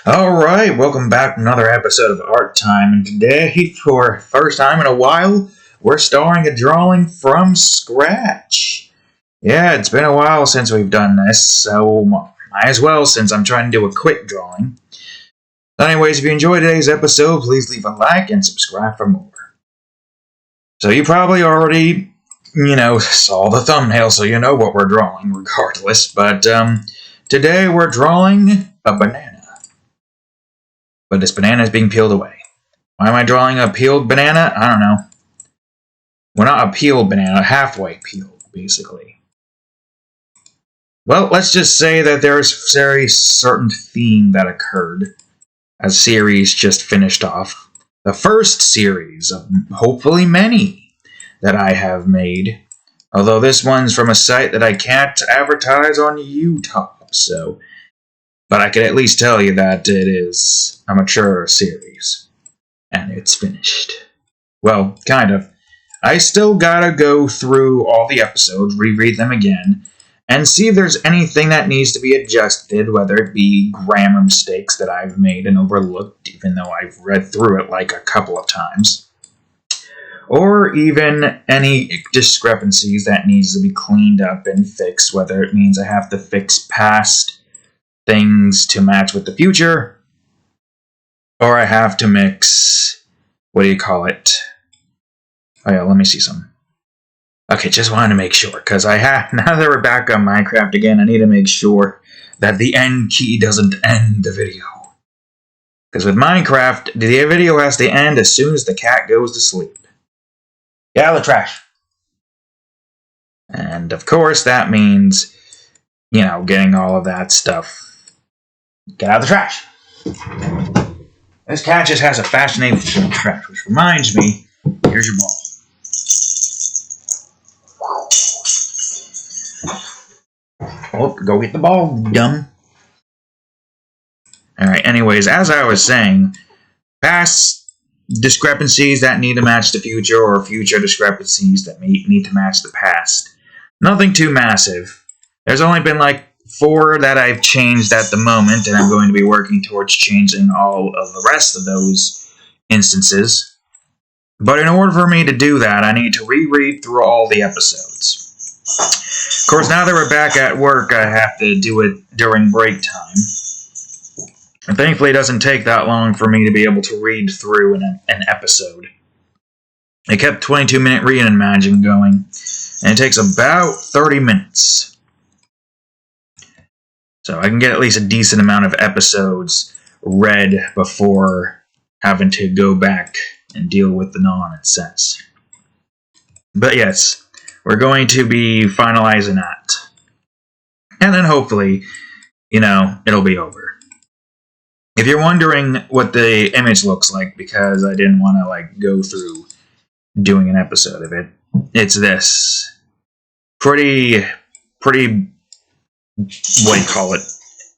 Alright, welcome back to another episode of Art Time, and today, for first time in a while, we're starting a drawing from scratch. Yeah, it's been a while since we've done this, so might as well since I'm trying to do a quick drawing. Anyways, if you enjoyed today's episode, please leave a like and subscribe for more. So you probably already, saw the thumbnail, so you know what we're drawing regardless, but today we're drawing a banana. But this banana is being peeled away. Why am I drawing a peeled banana? I don't know. Well, not a peeled banana, halfway peeled, basically. Well, let's just say that there's a very certain theme that occurred. A series just finished off. The first series of hopefully many that I have made. Although this one's from a site that I can't advertise on YouTube, so... But I can at least tell you that it is a mature series. And it's finished. Well, kind of. I still gotta go through all the episodes, reread them again, and see if there's anything that needs to be adjusted, whether it be grammar mistakes that I've made and overlooked, even though I've read through it like a couple of times. Or even any discrepancies that needs to be cleaned up and fixed, whether it means I have to fix past things to match with the future, or I have to mix, what do you call it? Oh yeah, let me see some. Okay, just wanted to make sure, because now that we're back on Minecraft again, I need to make sure that the end key doesn't end the video. Because with Minecraft, the video has to end as soon as the cat goes to sleep. Get out of the trash. And of course, that means, getting all of that stuff. Get out of the trash. This cat just has a fascination with trash, which reminds me, here's your ball. Oh, go get the ball, dumb. Alright, anyways, as I was saying, past discrepancies that need to match the future, or future discrepancies that need to match the past. Nothing too massive. There's only been like 4 that I've changed at the moment, and I'm going to be working towards changing all of the rest of those instances. But in order for me to do that, I need to reread through all the episodes. Of course, now that we're back at work, I have to do it during break time. And thankfully, it doesn't take that long for me to be able to read through an episode. I kept 22-minute reading and imagine going, and it takes about 30 minutes. So I can get at least a decent amount of episodes read before having to go back and deal with the nonsense. But yes, we're going to be finalizing that. And then hopefully, it'll be over. If you're wondering what the image looks like, because I didn't want to go through doing an episode of it, it's this. Pretty what do you call it?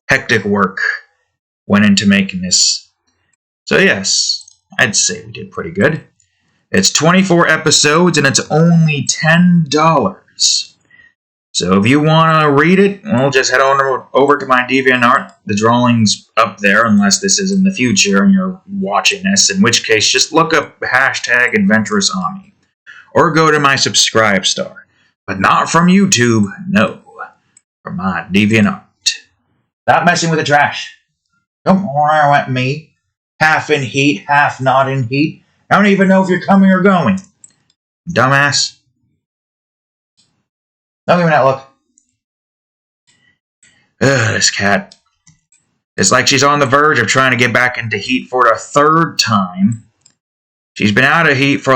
Hectic work went into making this. So yes, I'd say we did pretty good. It's 24 episodes and it's only $10. So if you want to read it, well, just head on over to my DeviantArt. The drawing's up there, unless this is in the future and you're watching this, in which case just look up hashtag Adventurous Ami. Or go to my subscribe star. But not from YouTube, no. From my DeviantArt. Stop messing with the trash. Don't worry at me. Half in heat, half not in heat. I don't even know if you're coming or going. Dumbass. Don't give me that look. Ugh, this cat. It's like she's on the verge of trying to get back into heat for the 3rd time. She's been out of heat for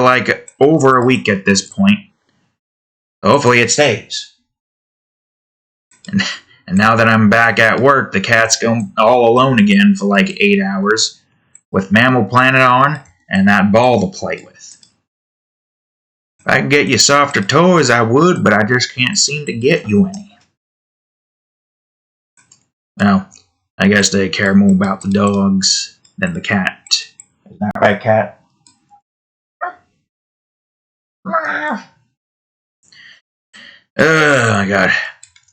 over a week at this point. Hopefully it stays. And now that I'm back at work, the cat's going all alone again for 8 hours, with Mammal Planet on and that ball to play with. If I could get you softer toys, I would, but I just can't seem to get you any. Well, I guess they care more about the dogs than the cat. Isn't that right, cat? Oh my god.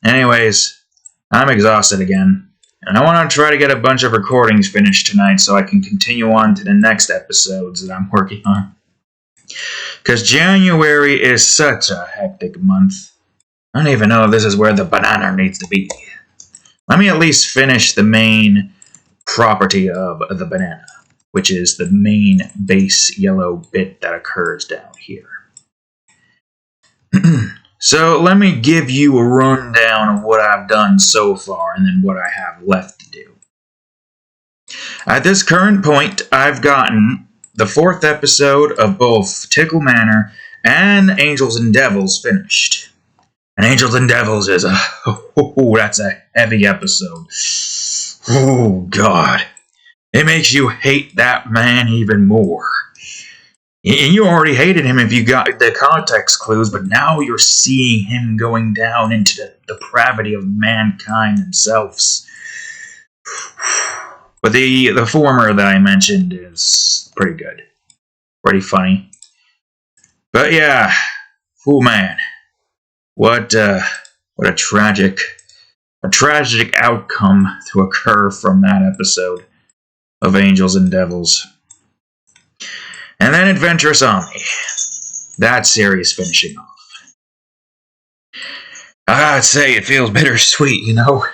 Anyways, I'm exhausted again. And I want to try to get a bunch of recordings finished tonight so I can continue on to the next episodes that I'm working on. Because January is such a hectic month. I don't even know if this is where the banana needs to be. Let me at least finish the main property of the banana, which is the main base yellow bit that occurs down here. So let me give you a rundown of what I've done so far and then what I have left to do. At this current point, I've gotten the 4th episode of both Tickle Manor and Angels and Devils finished. And Angels and Devils is that's a heavy episode. Oh, God. It makes you hate that man even more. And you already hated him if you got the context clues, but now you're seeing him going down into the depravity of mankind themselves. But the former that I mentioned is pretty good. Pretty funny. But yeah, oh man. What a tragic outcome to occur from that episode of Angels and Devils. And then Adventurous Ami. That series finishing off. I gotta say, it feels bittersweet, you know?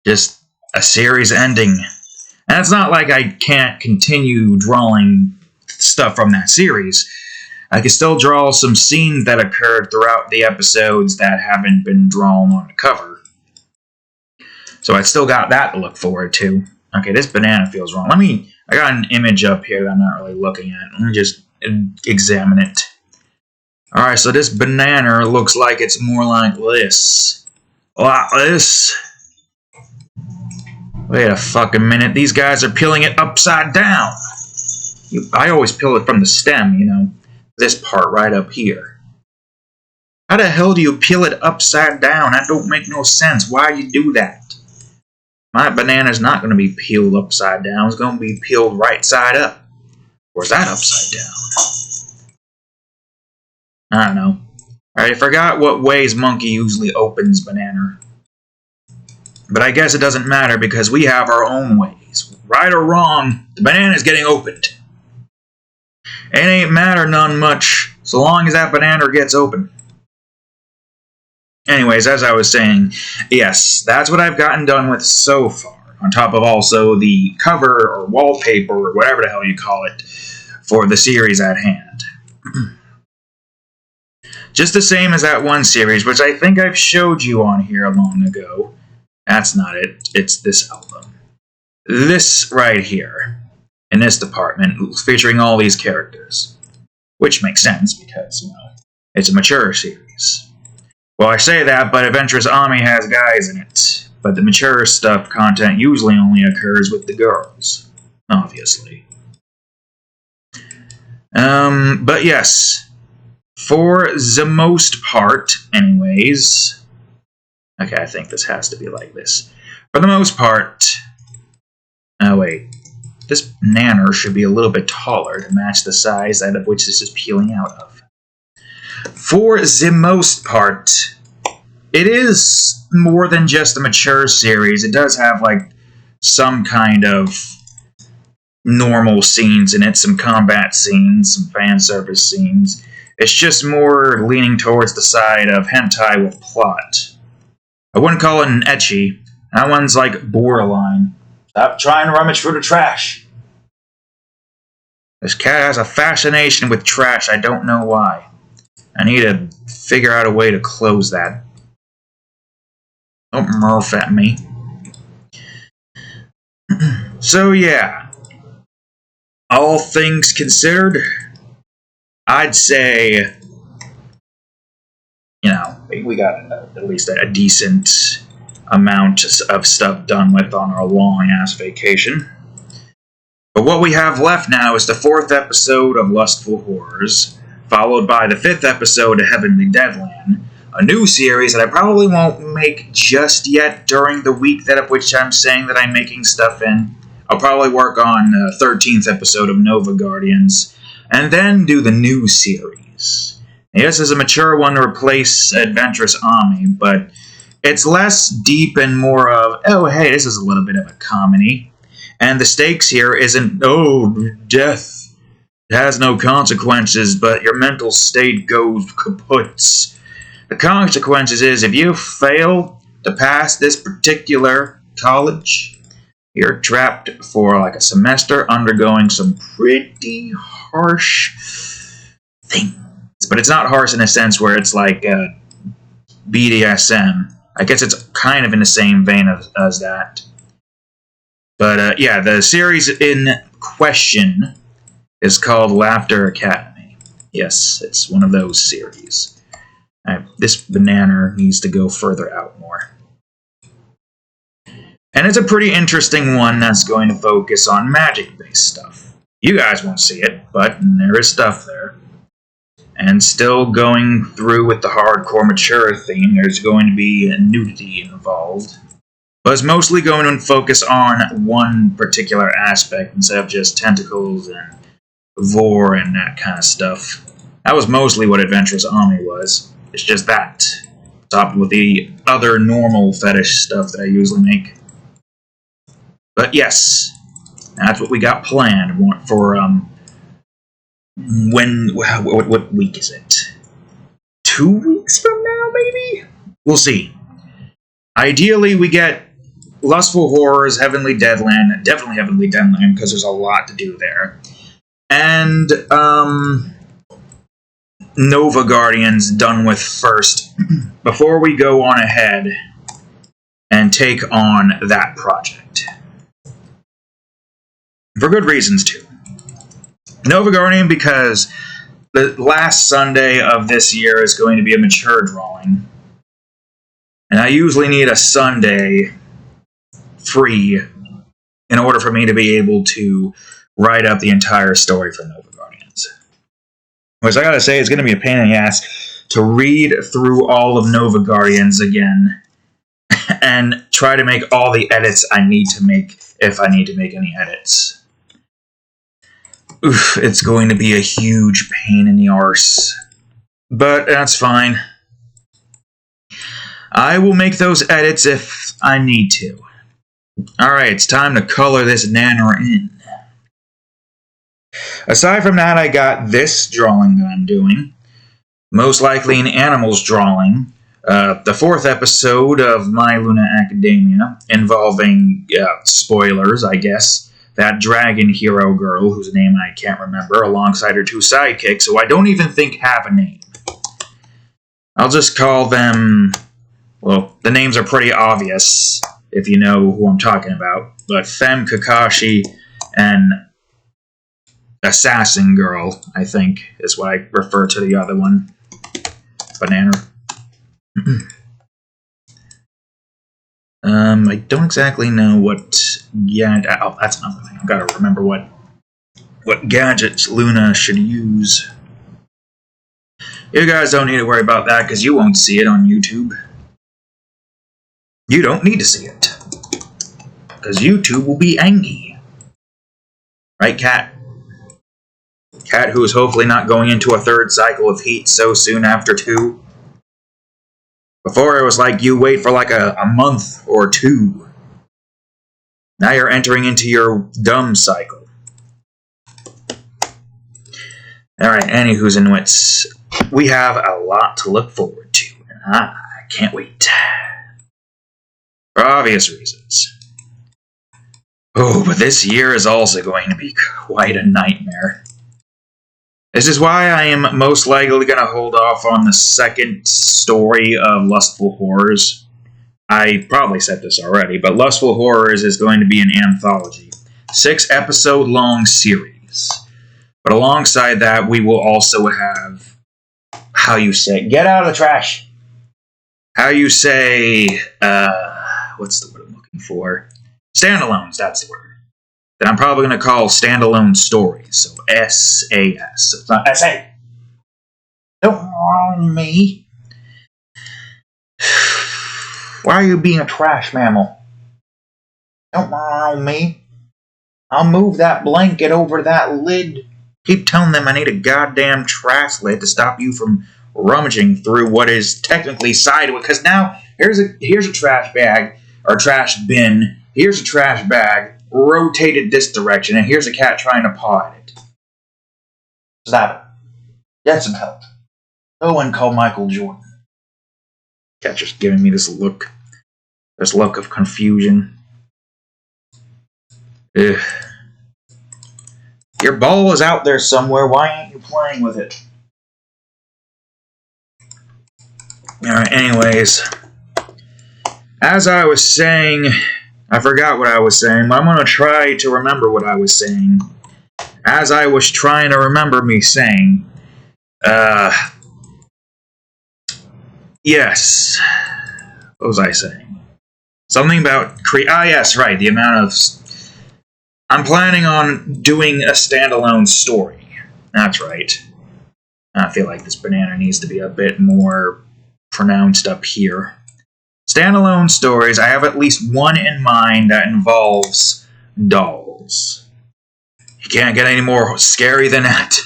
Just a series ending. And it's not like I can't continue drawing stuff from that series. I can still draw some scenes that occurred throughout the episodes that haven't been drawn on the cover. So I still got that to look forward to. Okay, this banana feels wrong. I got an image up here that I'm not really looking at. Let me just examine it. Alright, so this banana looks like it's more like this. Like this. Wait a fucking minute. These guys are peeling it upside down. I always peel it from the stem, you know. This part right up here. How the hell do you peel it upside down? That don't make no sense. Why do you do that? My banana's not going to be peeled upside down. It's going to be peeled right side up. Or is that upside down? I don't know. Alright, I forgot what ways Monkey usually opens banana. But I guess it doesn't matter because we have our own ways. Right or wrong, the banana's getting opened. It ain't matter none much, so long as that banana gets open. Anyways, as I was saying, yes, that's what I've gotten done with so far. On top of also the cover or wallpaper or whatever the hell you call it for the series at hand. Just the same as that one series, which I think I've showed you on here long ago. That's not it. It's this album. This right here. In this department, featuring all these characters. Which makes sense because, you know, it's a mature series. Well, I say that, but Adventurous Ami has guys in it. But the mature stuff content usually only occurs with the girls. Obviously. But yes. For the most part, anyways. Okay, I think this has to be like this. For the most part... Oh, wait. This banana should be a little bit taller to match the size out of which this is peeling out of. For the most part, it is more than just a mature series. It does have, like, some kind of normal scenes in it, some combat scenes, some fan service scenes. It's just more leaning towards the side of hentai with plot. I wouldn't call it an ecchi. That one's, like, borderline. Stop trying to rummage through the trash. This cat has a fascination with trash. I don't know why. I need to figure out a way to close that. Don't murph at me. So yeah. All things considered, I'd say, you know, we got at least a decent amount of stuff done with on our long-ass vacation. But what we have left now is the 4th episode of Lustful Horrors, followed by the 5th episode of Heavenly Deadland, a new series that I probably won't make just yet during the week that of which I'm saying that I'm making stuff in. I'll probably work on the 13th episode of Nova Guardians, and then do the new series. Yes, it's a mature one to replace Adventurous Ami, but It's less deep and more of, oh, hey, this is a little bit of a comedy. And the stakes here isn't, oh, death has no consequences, but your mental state goes kaput. The consequences is if you fail to pass this particular college, you're trapped for like a semester undergoing some pretty harsh things. But it's not harsh in a sense where it's like BDSM. I guess it's kind of in the same vein as that. But yeah, the series in question is called Laughter Academy. Yes, it's one of those series. This banana needs to go further out more. And it's a pretty interesting one that's going to focus on magic-based stuff. You guys won't see it, but there is stuff there. And still going through with the hardcore mature theme, there's going to be nudity involved. But it's mostly going to focus on one particular aspect instead of just tentacles and vor and that kind of stuff. That was mostly what Adventurous Ami was. It's just that, topped with the other normal fetish stuff that I usually make. But yes, that's what we got planned for, what week is it? 2 weeks from now, maybe? We'll see. Ideally, we get Lustful Horrors, Heavenly Deadland, definitely Heavenly Deadland, because there's a lot to do there. And, Nova Guardians done with first, before we go on ahead and take on that project. For good reasons, too. Nova Guardian, because the last Sunday of this year is going to be a mature drawing. And I usually need a Sunday free in order for me to be able to write up the entire story for Nova Guardians. Which I gotta say, it's gonna be a pain in the ass to read through all of Nova Guardians again and try to make all the edits I need to make, if I need to make any edits. Oof, it's going to be a huge pain in the arse. But that's fine. I will make those edits if I need to. Alright, it's time to color this nana in. Aside from that, I got this drawing that I'm doing. Most likely an animals drawing. The 4th episode of My Luna Academia, involving, spoilers, I guess, that dragon hero girl, whose name I can't remember, alongside her 2 sidekicks, who I don't even think have a name. I'll just call them... Well, the names are pretty obvious, if you know who I'm talking about. But Femme Kakashi and Assassin Girl, I think, is what I refer to the other one. Banana. I don't exactly know what... Oh, that's another thing. I've got to remember what gadgets Luna should use. You guys don't need to worry about that, because you won't see it on YouTube. You don't need to see it. Because YouTube will be angry. Right, Cat? Cat, who is hopefully not going into a 3rd cycle of heat so soon after 2. Before, it was like you wait for like a month or 2. Now you're entering into your dumb cycle. Alright, anywho's and wits. We have a lot to look forward to, and I can't wait. For obvious reasons. Oh, but this year is also going to be quite a nightmare. This is why I am most likely going to hold off on the 2nd story of Lustful Horrors. I probably said this already, but Lustful Horrors is going to be an anthology. 6-episode long series. But alongside that, we will also have... How you say... Get out of the trash! How you say... what's the word I'm looking for? Standalones, that's the word. That I'm probably going to call standalone stories. So S-A-S. It's not S-A. Don't wrong me. Why are you being a trash mammal? Don't wrong me. I'll move that blanket over that lid. Keep telling them I need a goddamn trash lid to stop you from rummaging through what is technically sideways. Because now Here's a trash bag, or trash bin. Here's a trash bag, rotated this direction, and here's a cat trying to paw at it. Stop it. Get some help. No one call Michael Jordan. Cat's just giving me this look of confusion. Ugh. Your ball is out there somewhere. Why ain't you playing with it? Alright, anyways. As I was saying, I forgot what I was saying, but I'm going to try to remember what I was saying. As I was trying to remember me saying, yes. What was I saying? Something about yes, right, the amount of... I'm planning on doing a standalone story. That's right. I feel like this banana needs to be a bit more pronounced up here. Standalone stories, I have at least one in mind that involves dolls. You can't get any more scary than that.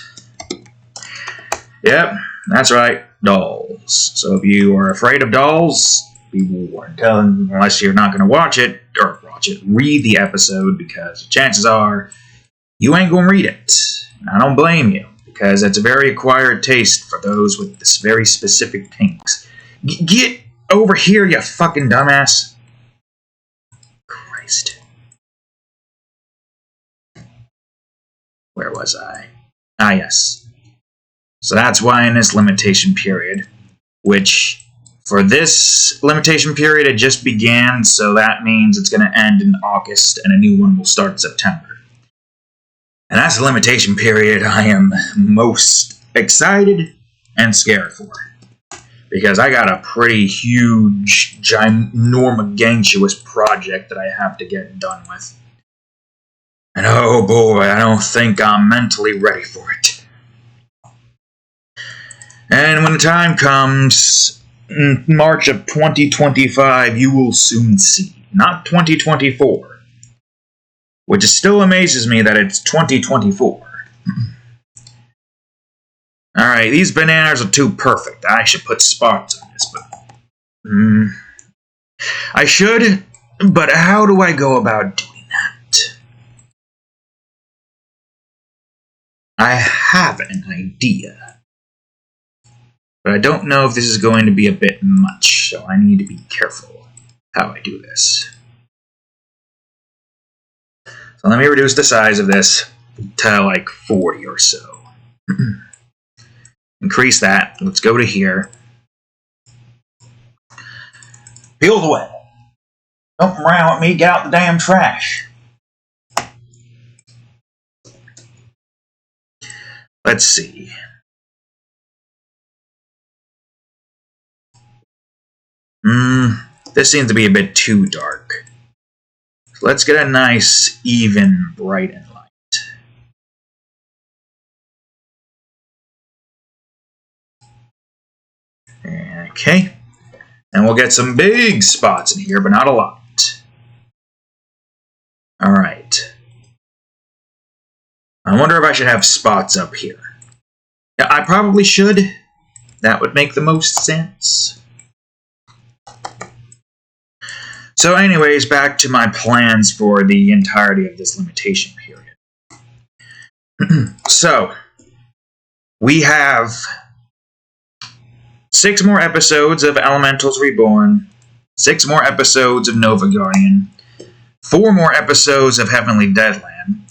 Yep, that's right, dolls. So if you are afraid of dolls, be warned. Unless you're not going to read the episode, because chances are you ain't going to read it. I don't blame you, because it's a very acquired taste for those with this very specific things. Get over here, you fucking dumbass. Christ. Where was I? Ah, yes. So that's why in this limitation period, which for this limitation period it just began, so that means it's going to end in August and a new one will start in September. And that's the limitation period I am most excited and scared for. Because I got a pretty huge, ginormous project that I have to get done with. And oh boy, I don't think I'm mentally ready for it. And when the time comes, in March of 2025, you will soon see. Not 2024. Which still amazes me that it's 2024. Alright, these bananas are too perfect. I should put spots on this, but... I should, but how do I go about doing that? I have an idea. But I don't know if this is going to be a bit much, so I need to be careful how I do this. So let me reduce the size of this to like 40 or so. Increase that. Let's go to here. Peeled away. Don't come around with me. Get out the damn trash. Let's see. This seems to be a bit too dark. So let's get a nice, even, bright and light. Okay. And we'll get some big spots in here, but not a lot. Alright. I wonder if I should have spots up here. Yeah, I probably should. That would make the most sense. So anyways, back to my plans for the entirety of this limitation period. So, we have 6 more episodes of Elementals Reborn, 6 more episodes of Nova Guardian, 4 more episodes of Heavenly Deadland,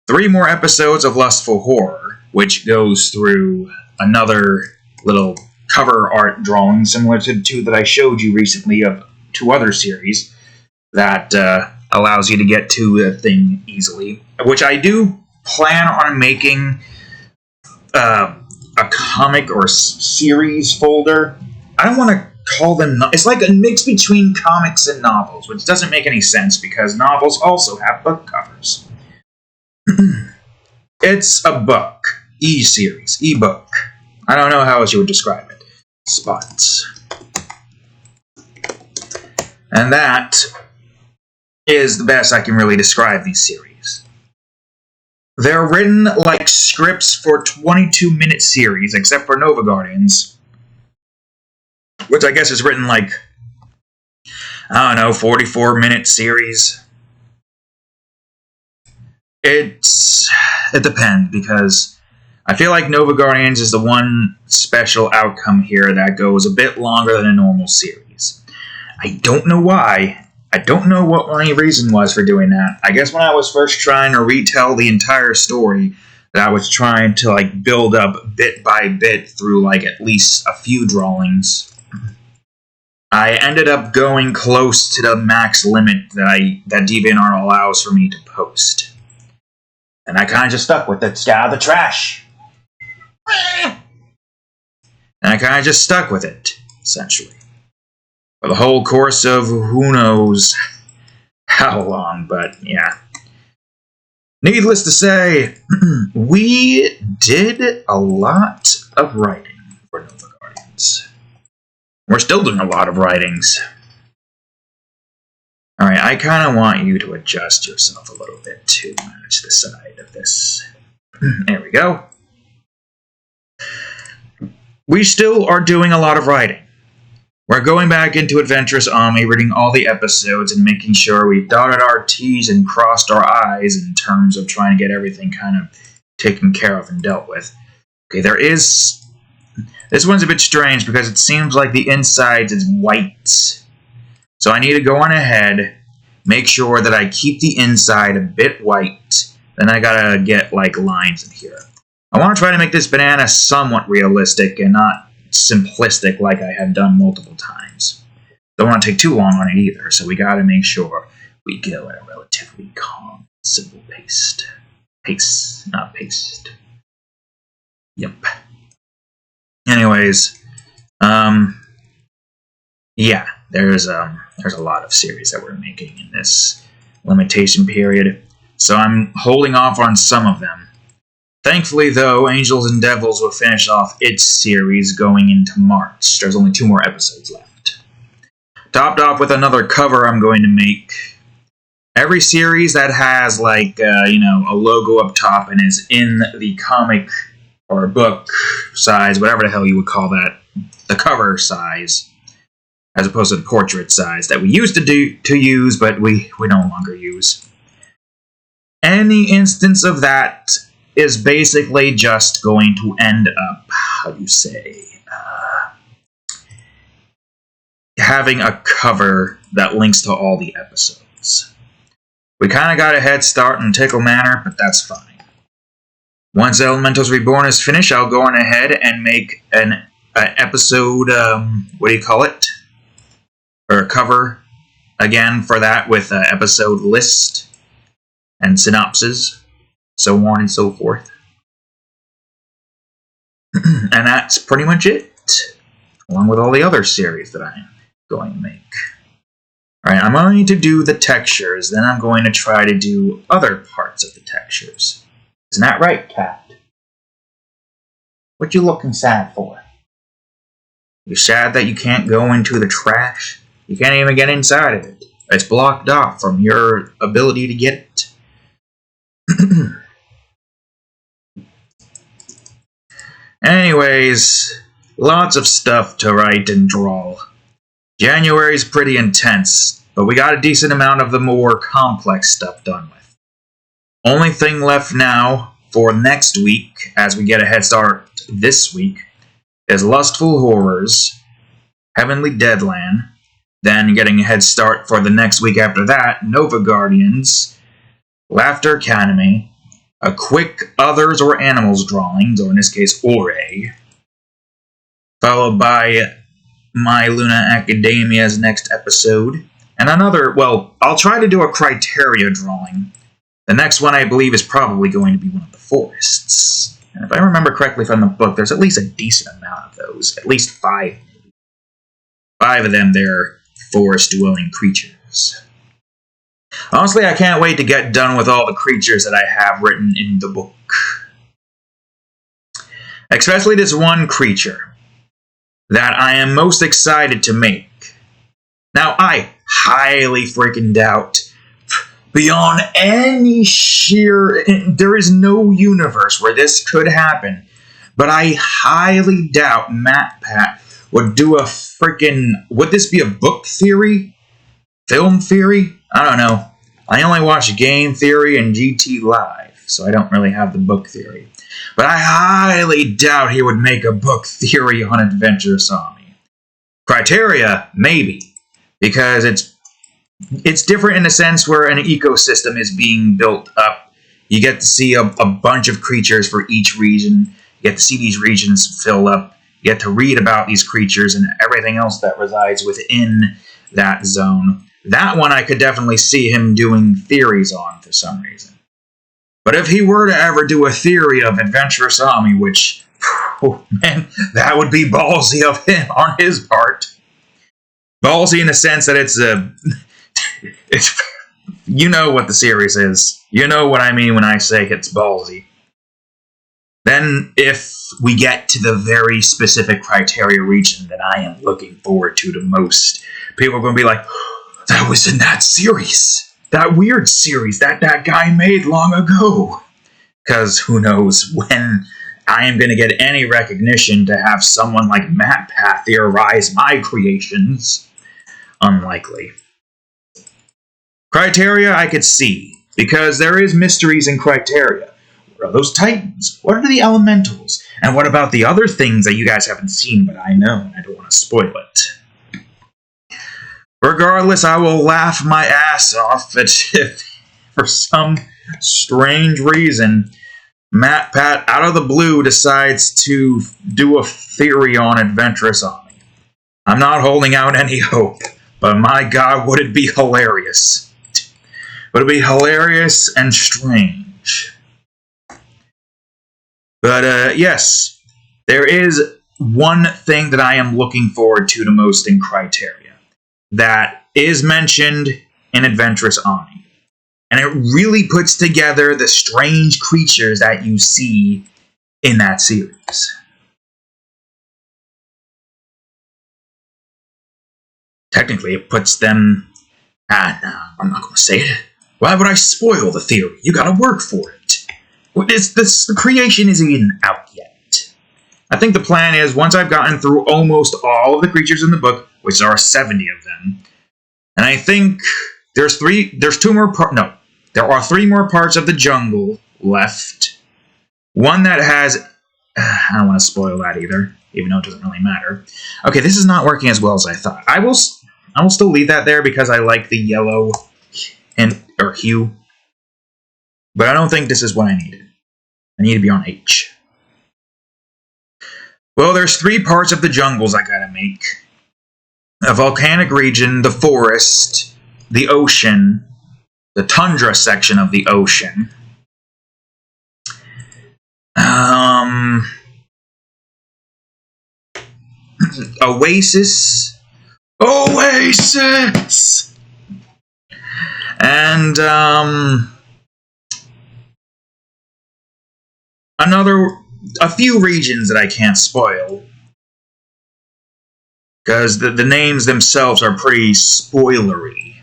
3 more episodes of Lustful Horror, which goes through another little cover art drawing similar to the 2 that I showed you recently of 2 other series that allows you to get to a thing easily, which I do plan on making a comic or series folder. I don't want to call them... It's like a mix between comics and novels, which doesn't make any sense because novels also have book covers. It's a book. E-series. E-book. I don't know how else you would describe it. Spots. And that is the best I can really describe these series. They're written like scripts for 22-minute series, except for Nova Guardians, which I guess is written like I don't know, 44-minute series. It depends, because I feel like Nova Guardians is the one special outcome here that goes a bit longer than a normal series. I don't know why. I don't know what my reason was for doing that. I guess when I was first trying to retell the entire story, that I was trying to build up bit by bit through at least a few drawings. I ended up going close to the max limit that DeviantArt allows for me to post. And I kind of just stuck with it. Just got out of the trash. And I kind of just stuck with it, essentially. For the whole course of who knows how long, but yeah. Needless to say, we did a lot of writing for Nova Guardians. We're still doing a lot of writings. Alright, I kind of want you to adjust yourself a little bit to match the side of this. There we go. We still are doing a lot of writing. We're going back into Adventurous Ami, reading all the episodes and making sure we've dotted our T's and crossed our I's in terms of trying to get everything kind of taken care of and dealt with. Okay, this one's a bit strange because it seems like the insides is white. So I need to go on ahead, make sure that I keep the inside a bit white. Then I gotta get lines in here. I want to try to make this banana somewhat realistic and not simplistic like I have done multiple times. Don't want to take too long on it either, so we gotta make sure we go at a relatively calm, simple pace. Pace, not paste. Yep. Anyways, yeah, there's a lot of series that we're making in this limitation period, so I'm holding off on some of them. Thankfully, though, Angels and Devils will finish off its series going into March. There's only 2 more episodes left. Topped off with another cover I'm going to make. Every series that has, a logo up top and is in the comic or book size, whatever the hell you would call that, the cover size, as opposed to the portrait size that we used to use, but we no longer use. Any instance of that is basically just going to end up, having a cover that links to all the episodes. We kind of got a head start in Tickle Manor, but that's fine. Once Elementals Reborn is finished, I'll go on ahead and make an episode, or a cover again for that with an episode list and synopsis. So on and so forth. And that's pretty much it, along with all the other series that I'm going to make. Alright, I'm going to do the textures, then I'm going to try to do other parts of the textures. Isn't that right, Cat? What you looking sad for? You sad that you can't go into the trash? You can't even get inside of it. It's blocked off from your ability to get it. Anyways, lots of stuff to write and draw. January's pretty intense, but we got a decent amount of the more complex stuff done with. Only thing left now for next week, as we get a head start this week, is Lustful Horrors, Heavenly Deadland, then getting a head start for the next week after that, Nova Guardians, Laughter Academy, a quick Others or Animals drawings, or in this case, Ore, followed by My Luna Academia's next episode, and another, I'll try to do a Criteria drawing. The next one, I believe, is probably going to be one of the forests. And if I remember correctly from the book, there's at least a decent amount of those, at least 5. 5 of them, they're forest-dwelling creatures. Honestly, I can't wait to get done with all the creatures that I have written in the book. Especially this one creature that I am most excited to make. Now, I highly freaking doubt, beyond any there is no universe where this could happen, but I highly doubt Matpat would do would this be a book theory? Film theory? I don't know. I only watch Game Theory and GT Live, so I don't really have the book theory. But I highly doubt he would make a book theory on Adventurous Ami. Criteria? Maybe. Because it's different in a sense where an ecosystem is being built up. You get to see a bunch of creatures for each region. You get to see these regions fill up. You get to read about these creatures and everything else that resides within that zone. That one I could definitely see him doing theories on for some reason. But if he were to ever do a theory of Adventurous Ami, which, oh man, that would be ballsy of him on his part. Ballsy in the sense that it's you know what the series is. You know what I mean when I say it's ballsy. Then, if we get to the very specific criteria region that I am looking forward to the most, people are going to be like, that was in that series. That weird series that guy made long ago. Because who knows when I am going to get any recognition to have someone like Matpat theorize my creations. Unlikely. Criteria I could see, because there is mysteries in criteria. What are those titans? What are the elementals? And what about the other things that you guys haven't seen but I know, and I don't want to spoil it. Regardless, I will laugh my ass off if for some strange reason Matpat out of the blue decides to do a theory on Adventurous Ami. I'm not holding out any hope, but my god, would it be hilarious. Would it be hilarious and strange. But yes, there is one thing that I am looking forward to the most in criteria that is mentioned in Adventurous Ami. And it really puts together the strange creatures that you see in that series. Technically, it puts them... no, I'm not going to say it. Why would I spoil the theory? You gotta work for it. The creation isn't even out yet. I think the plan is, once I've gotten through almost all of the creatures in the book, which there are 70 of them, and I think there are 3 more parts of the jungle left. One that has... I don't want to spoil that either, even though it doesn't really matter. Okay, this is not working as well as I thought. I will still leave that there because I like the yellow or hue. But I don't think this is what I needed. I need to be on H. Well, there's 3 parts of the jungles I gotta make. A volcanic region, the forest, the ocean, the tundra section of the ocean. Oasis. And, a few regions that I can't spoil. Because the names themselves are pretty spoilery.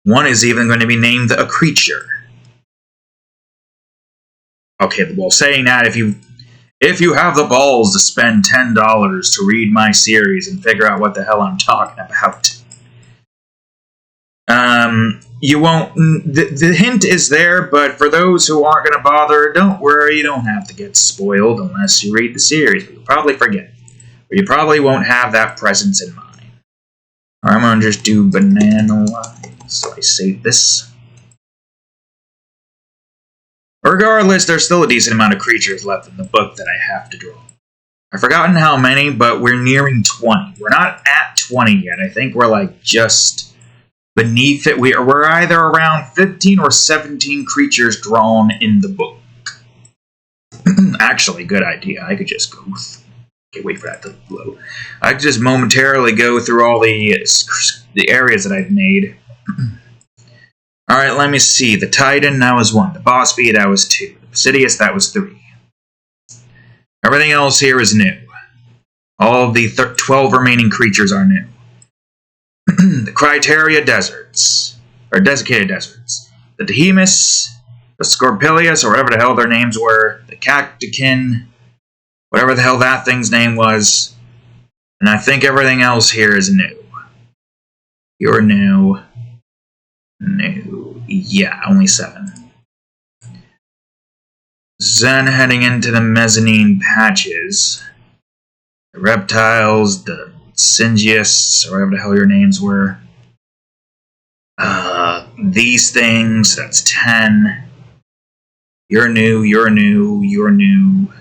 One is even going to be named a creature. Okay, well, saying that, if you have the balls to spend $10 to read my series and figure out what the hell I'm talking about, you won't... The hint is there, but for those who aren't going to bother, don't worry, you don't have to get spoiled unless you read the series. You'll probably forget. Or you probably won't have that presence in mind. Or I'm going to just do banana lines, so I save this. Regardless, there's still a decent amount of creatures left in the book that I have to draw. I've forgotten how many, but we're nearing 20. We're not at 20 yet. I think we're like just beneath it. We're either around 15 or 17 creatures drawn in the book. Actually, good idea. I could just go... Okay, wait for that to load. I could just momentarily go through all the areas that I've made. Alright, let me see. The Titan, that was 1. The Boss Bee, that was 2. The Basidius, that was 3. Everything else here is new. All of the 12 remaining creatures are new. The Criteria Deserts, or Desiccated Deserts. The Dehemus, the Scorpilius, or whatever the hell their names were. The Cactikin, whatever the hell that thing's name was. And I think everything else here is new. You're new. New. Yeah, only 7. Then heading into the mezzanine patches. The reptiles, the Syngius, or whatever the hell your names were. These things, that's 10. You're new, you're new, you're new.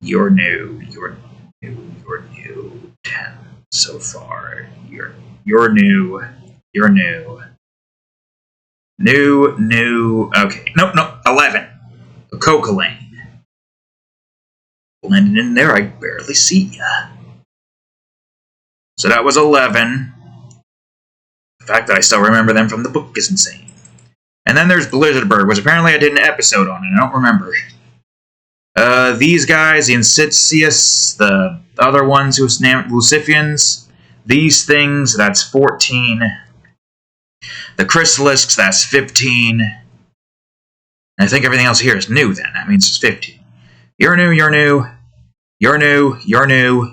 You're new, you're new, you're new. 10 so far. You're new, you're new. New, okay. Nope, 11. A Coca Lane. Blended in there, I barely see ya. So that was 11. The fact that I still remember them from the book is insane. And then there's Blizzardbird, which apparently I did an episode on, and I don't remember. These guys, the Insidious, the other ones who's named Lucifians, these things, that's 14. The Chrysalisks, that's 15. And I think everything else here is new then. That means it's 15. You're new, you're new. You're new, you're new.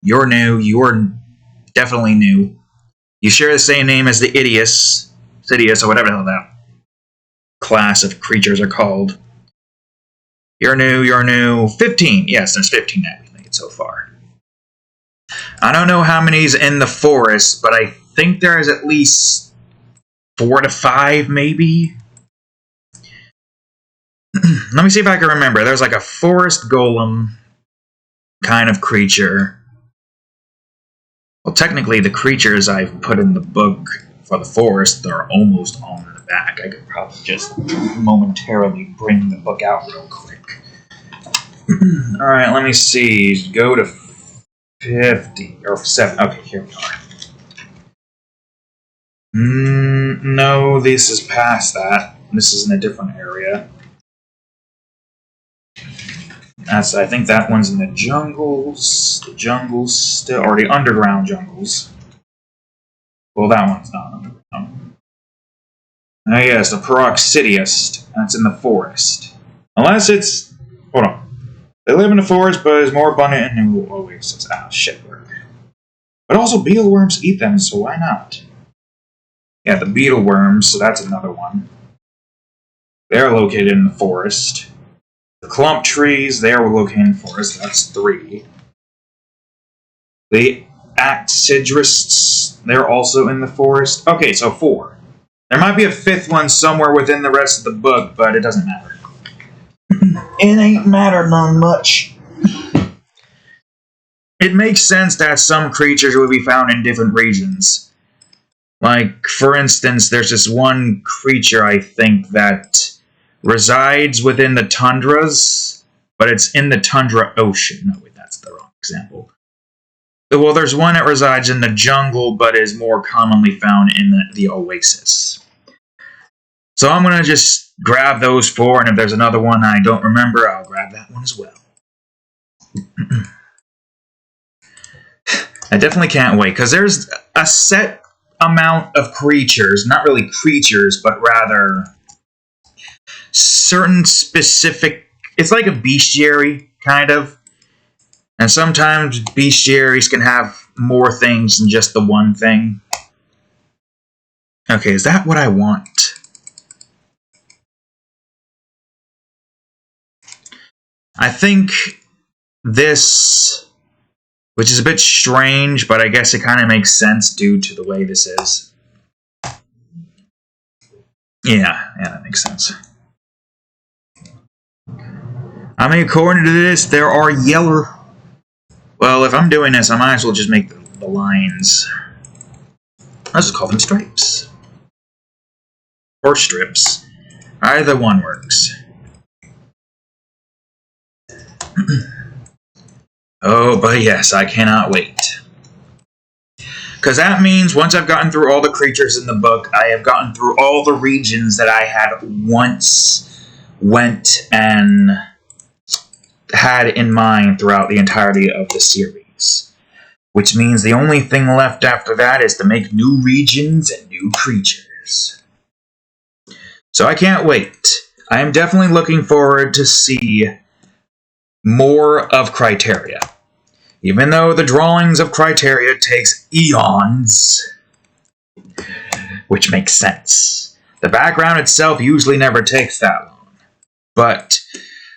You're new, you're definitely new. You share the same name as the Idius, or whatever the hell that class of creatures are called. You're new. 15. Yes, there's 15 that we've made so far. I don't know how many's in the forest, but I think there is at least 4 to 5, maybe. Let me see if I can remember. There's like a forest golem kind of creature. Well, technically, the creatures I've put in the book for the forest, they're almost all in the back. I could probably just momentarily bring the book out real quick. Alright, let me see. Go to 50, or 7. Okay, here we are. No, this is past that. This is in a different area. I think that one's in the jungles. The jungles still, or the underground jungles. Well, that one's not underground. Ah, yes, the Peroxidius. That's in the forest. Unless it's... Hold on. They live in the forest, but is more abundant in new oases. Ah, shit. But also beetleworms eat them, so why not? Yeah, the beetleworms, so that's another one. They're located in the forest. The clump trees, they are located in the forest. That's 3. The Actsidrists, they're also in the forest. Okay, so 4. There might be a 5th one somewhere within the rest of the book, but it doesn't matter. It ain't matter none much. It makes sense that some creatures will be found in different regions. Like, for instance, there's this one creature, I think, that resides within the tundras, but it's in the tundra ocean. No, wait, that's the wrong example. Well, there's one that resides in the jungle, but is more commonly found in the oasis. So I'm going to just grab those 4, and if there's another one I don't remember, I'll grab that one as well. I definitely can't wait, because there's a set amount of creatures, not really creatures, but rather certain specific... It's like a bestiary, kind of. And sometimes bestiaries can have more things than just the one thing. Okay, is that what I want? I think this, which is a bit strange, but I guess it kind of makes sense due to the way this is. Yeah, that makes sense. I mean, according to this, there are yellow... Well, if I'm doing this, I might as well just make the lines. Let's just call them stripes. Or strips. Either one works. Oh, but yes, I cannot wait. Because that means once I've gotten through all the creatures in the book, I have gotten through all the regions that I had once went and had in mind throughout the entirety of the series. Which means the only thing left after that is to make new regions and new creatures. So I can't wait. I am definitely looking forward to see more of Criteria. Even though the drawings of Criteria takes eons, which makes sense. The background itself usually never takes that long. But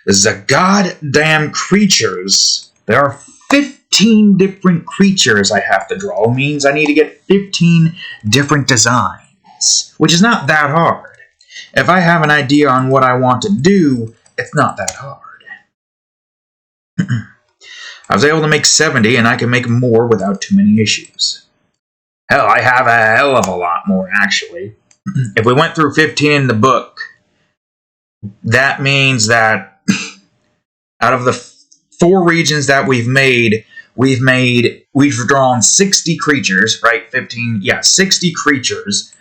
the goddamn creatures, there are 15 different creatures I have to draw, means I need to get 15 different designs, which is not that hard. If I have an idea on what I want to do, it's not that hard. I was able to make 70, and I can make more without too many issues. Hell, I have a hell of a lot more, actually. If we went through 15 in the book, that means that out of the 4 regions that we've drawn 60 creatures, right? 15, yeah, 60 creatures.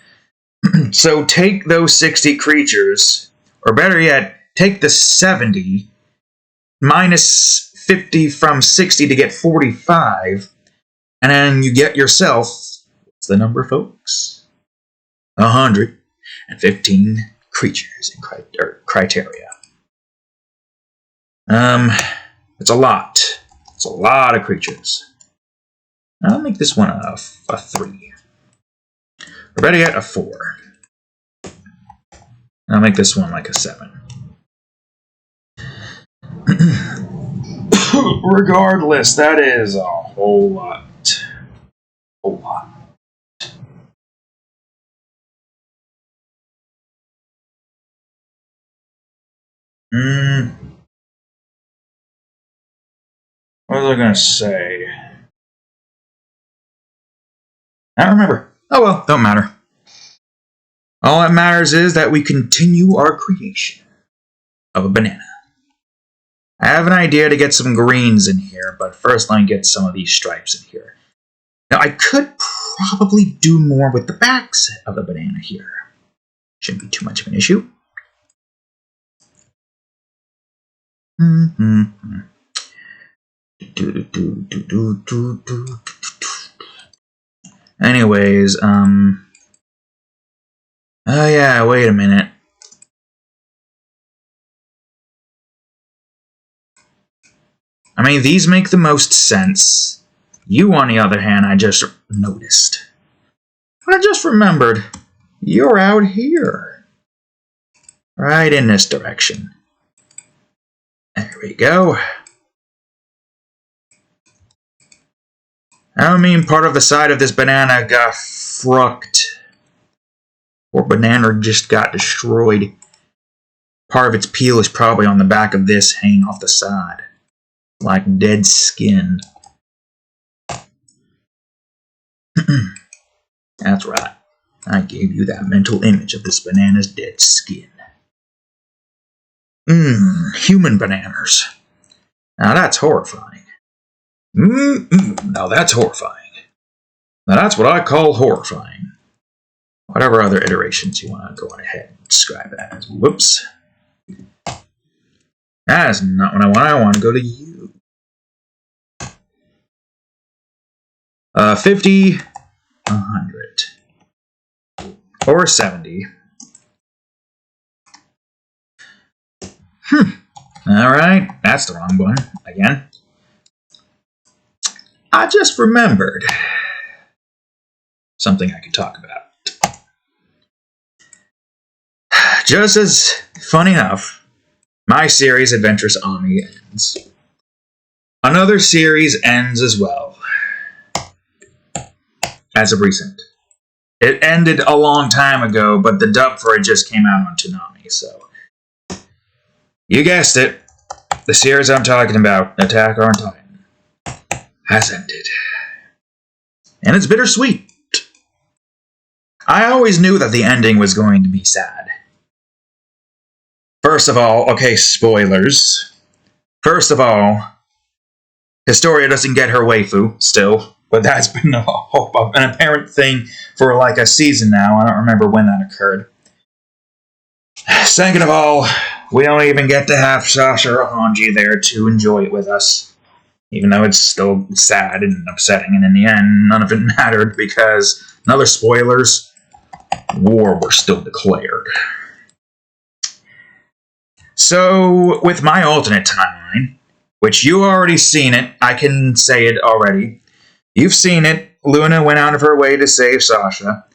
So take those 60 creatures, or better yet, take the 70, minus 50 from 60 to get 45, and then you get yourself, what's the number, folks? 115 creatures in criteria. It's a lot. It's a lot of creatures. I'll make this one a 3. Or better yet, a 4. I'll make this one like a 7. Regardless, that is a whole lot. Whole lot. What was I going to say? I don't remember. Oh well, don't matter. All that matters is that we continue our creation of a banana. I have an idea to get some greens in here, but first let me get some of these stripes in here. Now, I could probably do more with the backs of the banana here. Shouldn't be too much of an issue. Anyways, oh yeah, wait a minute. I mean, these make the most sense. You, on the other hand, I just noticed. I just remembered. You're out here. Right in this direction. There we go. I mean, part of the side of this banana got frucked. Or banana just got destroyed. Part of its peel is probably on the back of this, hanging off the side. Like dead skin. That's right. I gave you that mental image of this banana's dead skin. Human bananas. Now that's horrifying. Now that's horrifying. Now that's what I call horrifying. Whatever other iterations you want to go on ahead and describe that as. Whoops. That is not what I want. I want to go to you. 50, 100. Or 70. Alright, that's the wrong one. Again. I just remembered something I could talk about. Just as fun enough, my series, Adventurous Ami, ends. Another series ends as well. As of recent. It ended a long time ago, but the dub for it just came out on Toonami, so. You guessed it. The series I'm talking about, Attack on Titan, has ended. And it's bittersweet. I always knew that the ending was going to be sad. First of all, okay, spoilers. First of all, Historia doesn't get her waifu, still. But that's been an apparent thing for like a season now. I don't remember when that occurred. Second of all, we don't even get to have Sasha or Hanji there to enjoy it with us. Even though it's still sad and upsetting, and in the end, none of it mattered because, another spoilers, war was still declared. So, with my alternate timeline, which you already seen it, I can say it already. You've seen it. Luna went out of her way to save Sasha.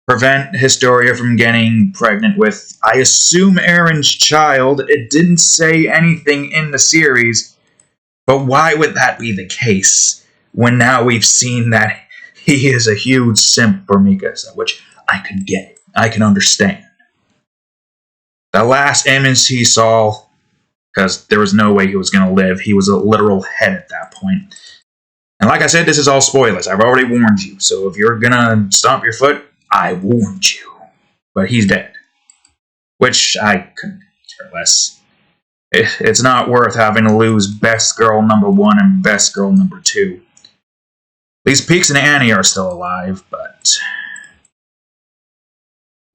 prevent Historia from getting pregnant with, I assume, Aaron's child. It didn't say anything in the series, but why would that be the case when now we've seen that he is a huge simp for Mikasa, which I can get. I can understand. The last image he saw, because there was no way he was going to live, he was a literal head at that point. And like I said, this is all spoilers. I've already warned you, so if you're going to stomp your foot, I warned you. But he's dead. Which I couldn't care less. It's not worth having to lose best girl number 1 and best girl number 2. At least Peaks and Annie are still alive, but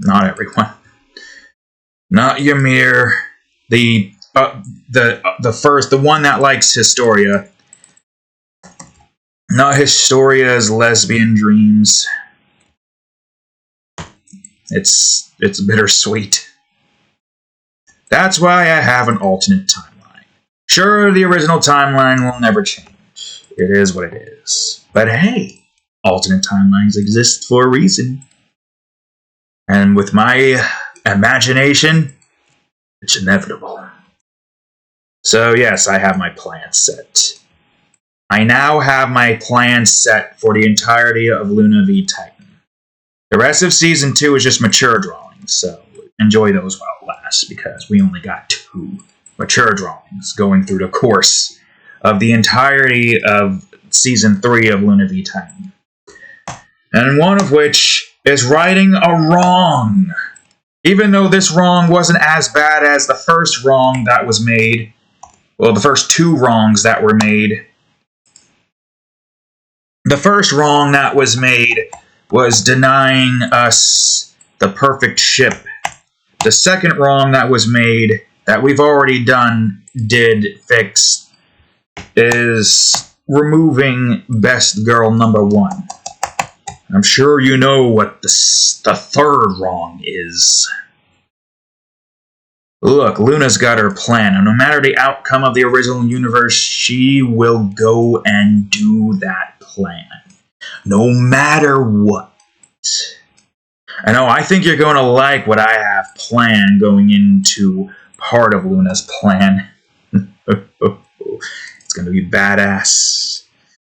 not everyone. Not Ymir. The one that likes Historia. Not Historia's lesbian dreams. It's bittersweet. That's why I have an alternate timeline. Sure, the original timeline will never change. It is what it is. But hey, alternate timelines exist for a reason. And with my imagination, it's inevitable. So yes, I have my plan set. I now have my plan set for the entirety of Luna v Titan. The rest of Season 2 is just mature drawings, so enjoy those while it lasts, because we only got 2 mature drawings going through the course of the entirety of Season 3 of Luna v Titan. And one of which is righting a wrong. Even though this wrong wasn't as bad as the first wrong that was made. Well, the first 2 wrongs that were made. The first wrong that was made was denying us the perfect ship. The second wrong that was made, that we've already did fix, is removing best girl number 1. I'm sure you know what the third wrong is. Look, Luna's got her plan, and no matter the outcome of the original universe, she will go and do that plan. No matter what. I know, I think you're going to like what I have planned going into part of Luna's plan. It's going to be badass.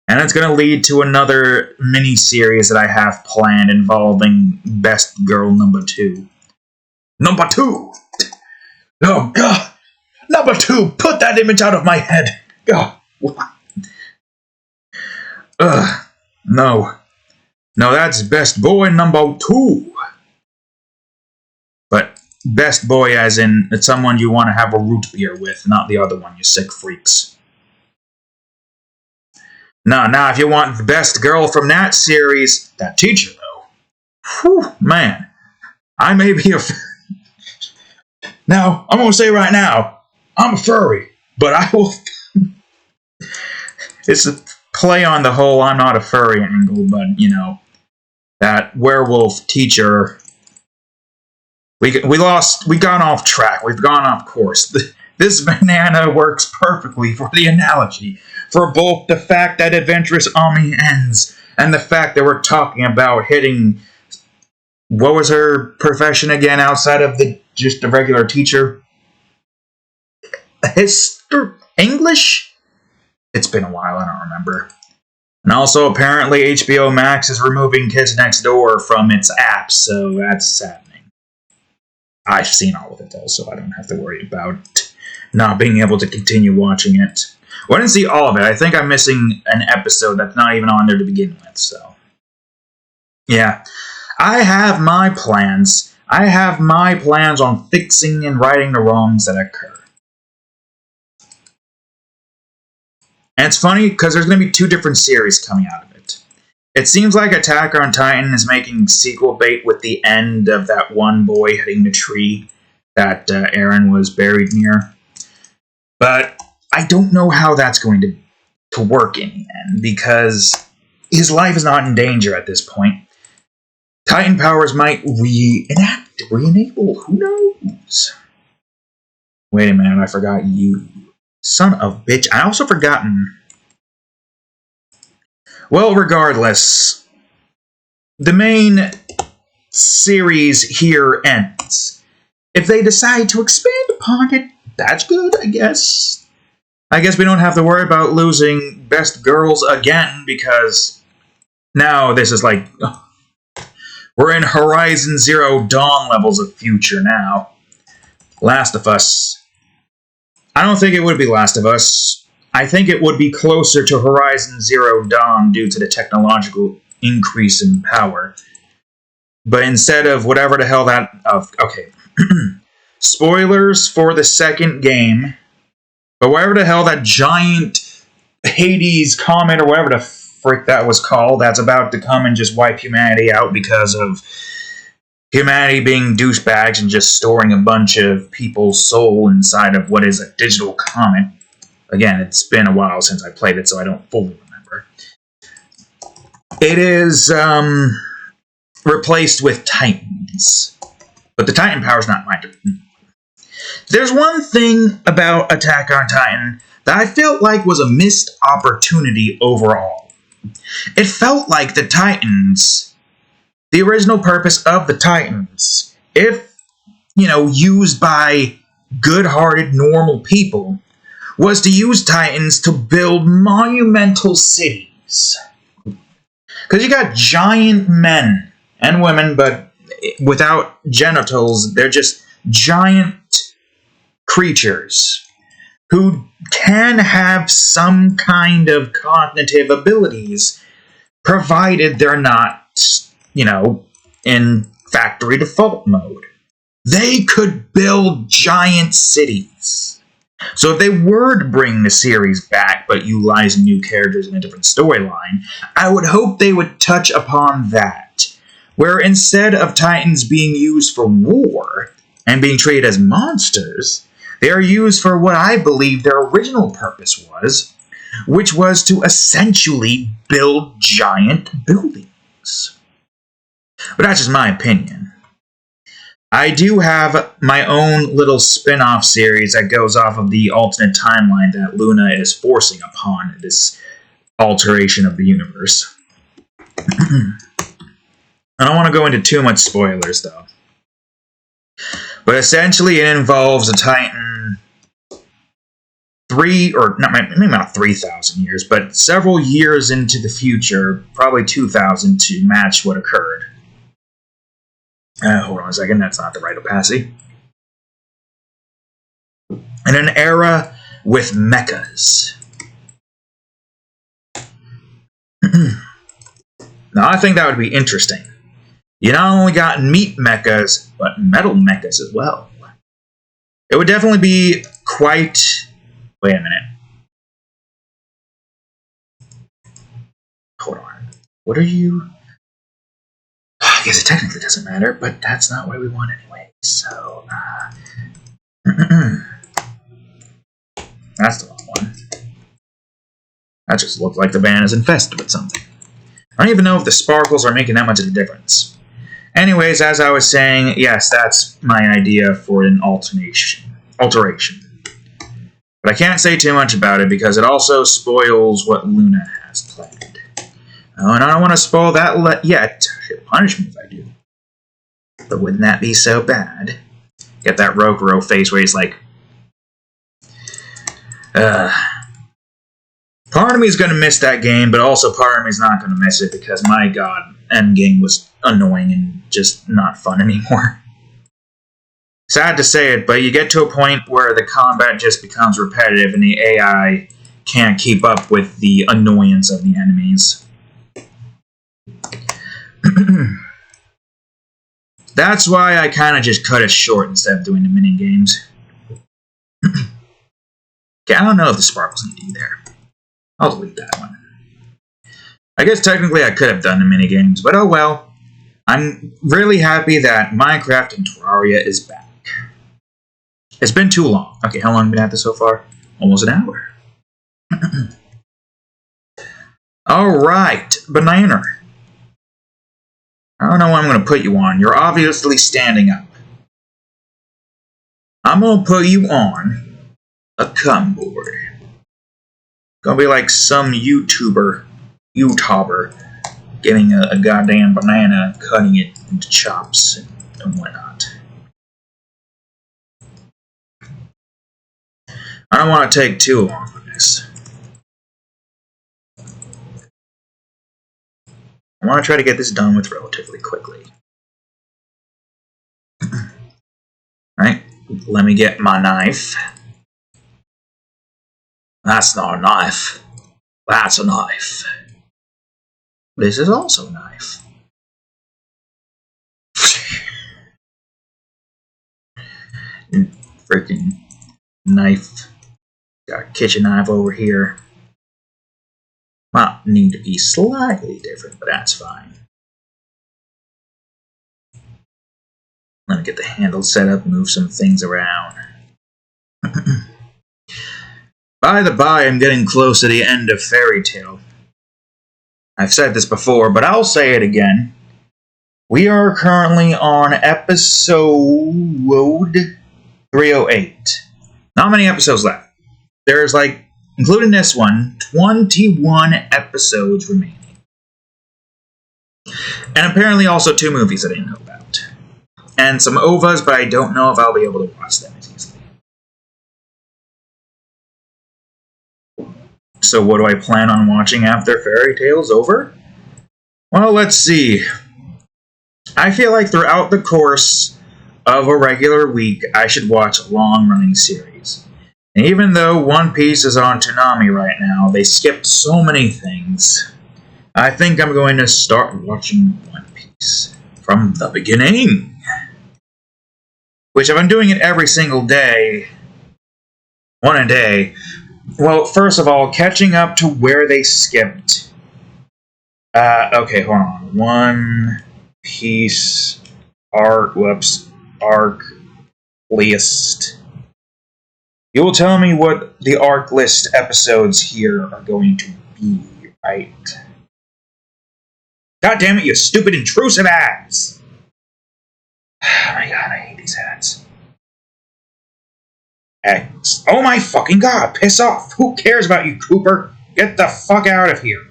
And it's going to lead to another mini-series that I have planned involving Best Girl number 2. Number 2! Oh, God! Number 2! Put that image out of my head! God, what? No. No, that's Best Boy number 2. But Best Boy as in it's someone you want to have a root beer with, not the other one, you sick freaks. Now, if you want the best girl from that series, that teacher, though. Whew, man. I may be a... Now, I'm going to say right now, I'm a furry, but I will... It's a play on the whole I'm not a furry angle, but, you know, that werewolf teacher... We got off track. We've gone off course. This banana works perfectly for the analogy. For both the fact that Adventurous Ami ends, and the fact that we're talking about hitting... What was her profession again outside of just the regular teacher? English? It's been a while, I don't remember. And also, apparently, HBO Max is removing Kids Next Door from its app, so that's saddening. I've seen all of it, though, so I don't have to worry about not being able to continue watching it. Well, I didn't see all of it. I think I'm missing an episode that's not even on there to begin with, so... Yeah. I have my plans. I have my plans on fixing and righting the wrongs that occur. And it's funny, because there's going to be 2 different series coming out of it. It seems like Attack on Titan is making sequel bait with the end of that one boy hitting the tree that Eren was buried near. But I don't know how that's going to work in the end, because his life is not in danger at this point. Titan powers might re-enable, who knows? Wait a minute, I forgot you. Son of bitch, I also forgotten. Well, regardless, the main series here ends. If they decide to expand upon it, that's good, I guess. I guess we don't have to worry about losing best girls again, because now this is like, we're in Horizon Zero Dawn levels of future now. Last of Us. I don't think it would be Last of Us. I think it would be closer to Horizon Zero Dawn due to the technological increase in power. But instead of whatever the hell that... okay. Spoilers for the second game. But whatever the hell that giant Hades comet or whatever the frick that was called, that's about to come and just wipe humanity out because of humanity being douchebags and just storing a bunch of people's soul inside of what is a digital comet. Again, it's been a while since I played it, so I don't fully remember. It is replaced with Titans. But the Titan power is not mine. There's one thing about Attack on Titan that I felt like was a missed opportunity overall. It felt like the Titans, the original purpose of the Titans, if, used by good-hearted, normal people, was to use Titans to build monumental cities. Because you got giant men and women, but without genitals, they're just giant creatures who can have some kind of cognitive abilities, provided they're not, in factory default mode. They could build giant cities. So if they were to bring the series back, but utilize new characters in a different storyline, I would hope they would touch upon that, where instead of Titans being used for war and being treated as monsters, they are used for what I believe their original purpose was, which was to essentially build giant buildings. But that's just my opinion. I do have my own little spin-off series that goes off of the alternate timeline that Luna is forcing upon this alteration of the universe. I don't want to go into too much spoilers, though. But essentially, it involves a Titan maybe not 3,000 years, but several years into the future, probably 2,000 to match what occurred. Hold on a second, that's not the right opacity. In an era with mechas. Now, I think that would be interesting. You not only got meat mechas, but metal mechas as well. It would definitely be quite... Wait a minute. Hold on. What are you... I guess it technically doesn't matter, but that's not what we want anyway. So, that's the wrong one. That just looked like the band is infested with something. I don't even know if the sparkles are making that much of a difference. Anyways, as I was saying, yes, that's my idea for an alteration. But I can't say too much about it because it also spoils what Luna has planned. Oh, and I don't want to spoil that yet. She'll punish me if I do. But wouldn't that be so bad? Get that Rokuro face where he's like... Part of me is going to miss that game, but also part of me is not going to miss it because, my god, Endgame was annoying and just not fun anymore. Sad to say it, but you get to a point where the combat just becomes repetitive and the AI can't keep up with the annoyance of the enemies. That's why I kind of just cut it short instead of doing the mini-games. Okay, I don't know if the sparkles need to be there. I'll delete that one. I guess technically I could have done the mini-games, but oh well. I'm really happy that Minecraft and Terraria is back. It's been too long. Okay, how long have we been at this so far? Almost an hour. Alright, Banana. I don't know what I'm going to put you on. You're obviously standing up. I'm going to put you on a cum board. Gonna be like some YouTuber getting a goddamn banana, cutting it, into chops and whatnot. I don't want to take too long on this. I want to try to get this done with relatively quickly. Right? Let me get my knife. That's not a knife. That's a knife. This is also a knife. Freaking knife. Got a kitchen knife over here. Might need to be slightly different, but that's fine. Let me get the handle set up, move some things around. By the by, I'm getting close to the end of Fairy Tale. I've said this before, but I'll say it again. We are currently on episode 308. Not many episodes left. There's, like, including this one, 21 episodes remaining. And apparently also 2 movies I didn't know about. And some OVAs, but I don't know if I'll be able to watch them as easily. So what do I plan on watching after Fairy Tale's over? Well, let's see. I feel like throughout the course of a regular week, I should watch a long-running series. And even though One Piece is on Toonami right now, they skipped so many things. I think I'm going to start watching One Piece from the beginning. Which, if I'm doing it every single day, one a day, well, first of all, catching up to where they skipped. Okay, hold on. One Piece arc list. You will tell me what the arc list episodes here are going to be, right? God damn it, you stupid intrusive ads! Oh my god, I hate these ads. X. Oh my fucking god, piss off! Who cares about you, Cooper? Get the fuck out of here.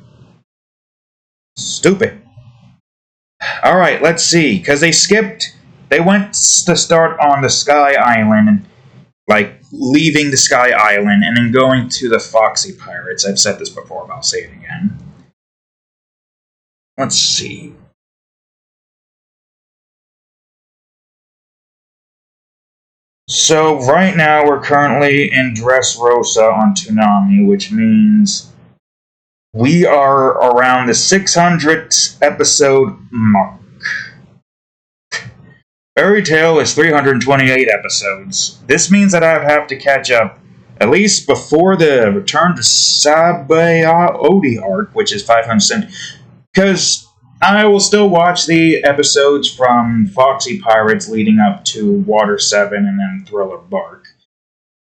Stupid. Alright, let's see. Because they went to start on the Sky Island, and, like, leaving the Sky Island, and then going to the Foxy Pirates. I've said this before, but I'll say it again. Let's see. So, right now, we're currently in Dressrosa on Toonami, which means we are around the 600th episode mark. Fairy Tale is 328 episodes. This means that I have to catch up at least before the Return to Sabaody arc, which is 500, because I will still watch the episodes from Foxy Pirates leading up to Water 7 and then Thriller Bark.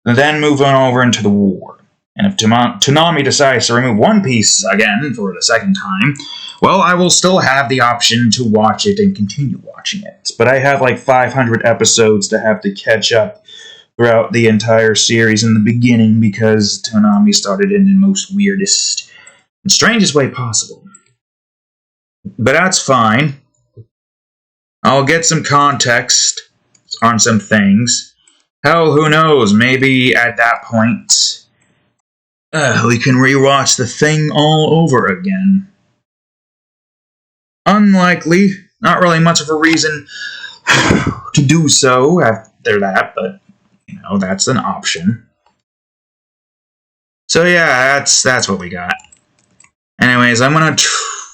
And then move on over into the war. And if Toonami decides to remove One Piece again for the second time, well, I will still have the option to watch it and continue watching it. But I have like 500 episodes to have to catch up throughout the entire series in the beginning because Toonami started in the most weirdest and strangest way possible. But that's fine. I'll get some context on some things. Hell, who knows? Maybe at that point, we can rewatch the thing all over again. Unlikely. Not really much of a reason to do so after that, but, you know, that's an option. So yeah, that's what we got. Anyways, I'm gonna...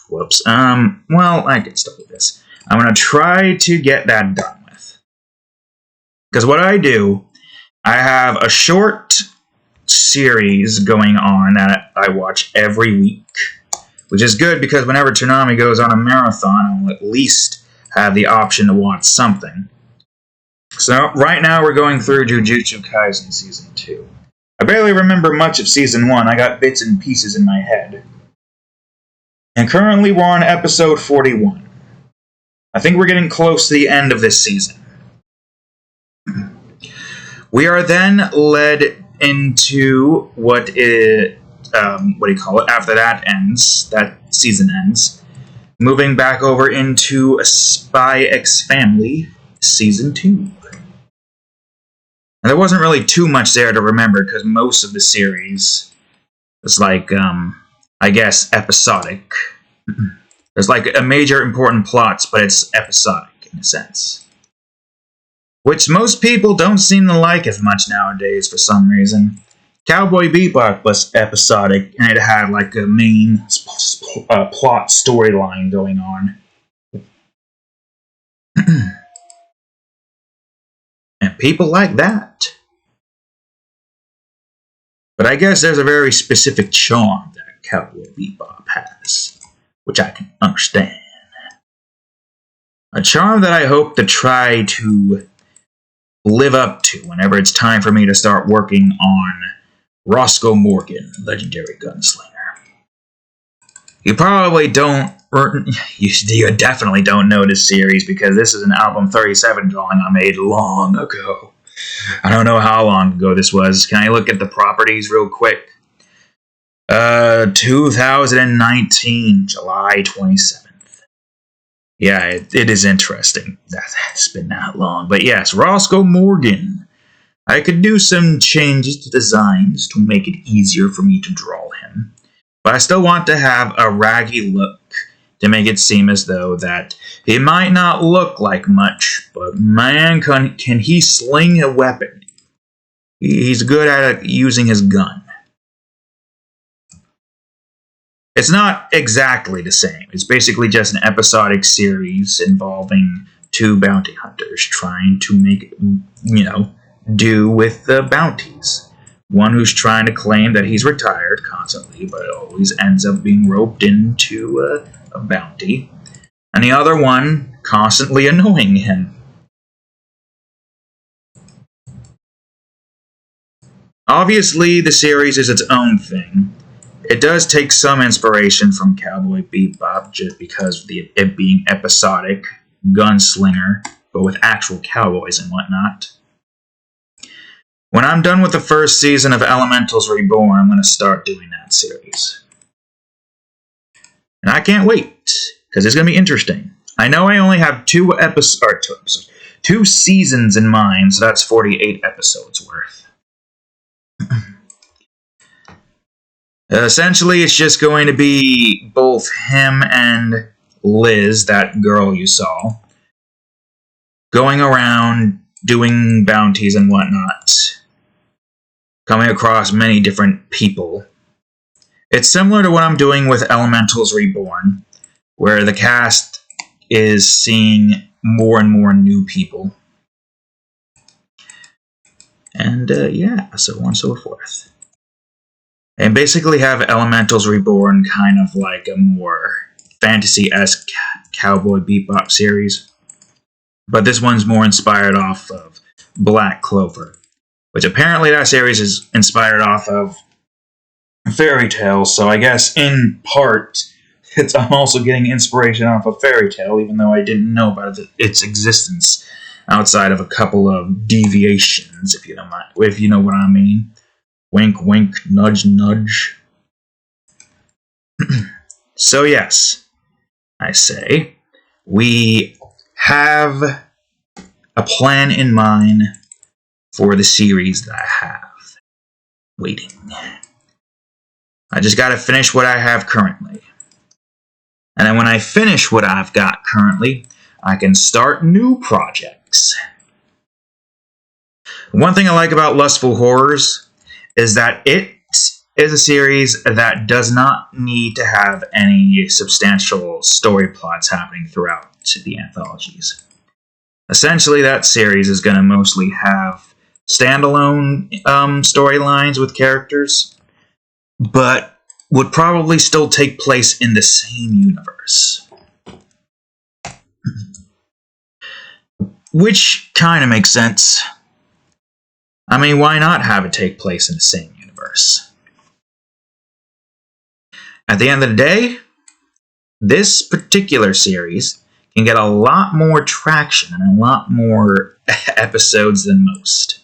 Whoops. Well, I can still do this. I'm going to try to get that done with. Because what I do, I have a short series going on that I watch every week. Which is good because whenever Toonami goes on a marathon, I'll at least have the option to watch something. So, right now we're going through Jujutsu Kaisen Season 2. I barely remember much of Season 1. I got bits and pieces in my head. And currently we're on episode 41. I think we're getting close to the end of this season. We are then led into what do you call it? After that season ends. moving back over into a Spy X Family Season 2. And there wasn't really too much there to remember because most of the series is like, I guess, episodic. There's like a major important plots, but it's episodic in a sense. Which most people don't seem to like as much nowadays for some reason. Cowboy Bebop was episodic, and it had like a main plot storyline going on. And people like that. But I guess there's a very specific charm that Cowboy Bebop has, which I can understand. A charm that I hope to try to live up to whenever it's time for me to start working on Roscoe Morgan, Legendary Gunslinger. You probably don't, you definitely don't know this series because this is an Album 37 drawing I made long ago. I don't know how long ago this was. Can I look at the properties real quick? 2019, July 27th. Yeah, it is interesting. That's been that long. But yes, Roscoe Morgan. I could do some changes to designs to make it easier for me to draw him. But I still want to have a raggy look to make it seem as though that he might not look like much, but man, can he sling a weapon. He's good at using his gun. It's not exactly the same. It's basically just an episodic series involving two bounty hunters trying to make, do with the bounties. One who's trying to claim that he's retired constantly, but always ends up being roped into a bounty. And the other one constantly annoying him. Obviously, the series is its own thing. It does take some inspiration from Cowboy Bebop just because of it being episodic, gunslinger, but with actual cowboys and whatnot. When I'm done with the first season of Elementals Reborn, I'm going to start doing that series. And I can't wait, because it's going to be interesting. I know I only have two seasons in mind, so that's 48 episodes worth. Essentially, it's just going to be both him and Liz, that girl you saw, going around doing bounties and whatnot, coming across many different people. It's similar to what I'm doing with Elementals Reborn, where the cast is seeing more and more new people. And so on and so forth. And basically have Elementals Reborn kind of like a more fantasy-esque Cowboy Bebop series. But this one's more inspired off of Black Clover, which apparently that series is inspired off of fairy tales, so I guess in part I'm also getting inspiration off of fairy tale, even though I didn't know about its existence outside of a couple of deviations, if you know what I mean. Wink, wink, nudge, nudge. So yes, I say, we have a plan in mind for the series that I have waiting. I just gotta finish what I have currently. And then when I finish what I've got currently, I can start new projects. One thing I like about Lustful Horrors is that it is a series that does not need to have any substantial story plots happening throughout the anthologies. Essentially, that series is going to mostly have standalone storylines with characters, but would probably still take place in the same universe. Which kind of makes sense. I mean, why not have it take place in the same universe? At the end of the day, this particular series can get a lot more traction and a lot more episodes than most.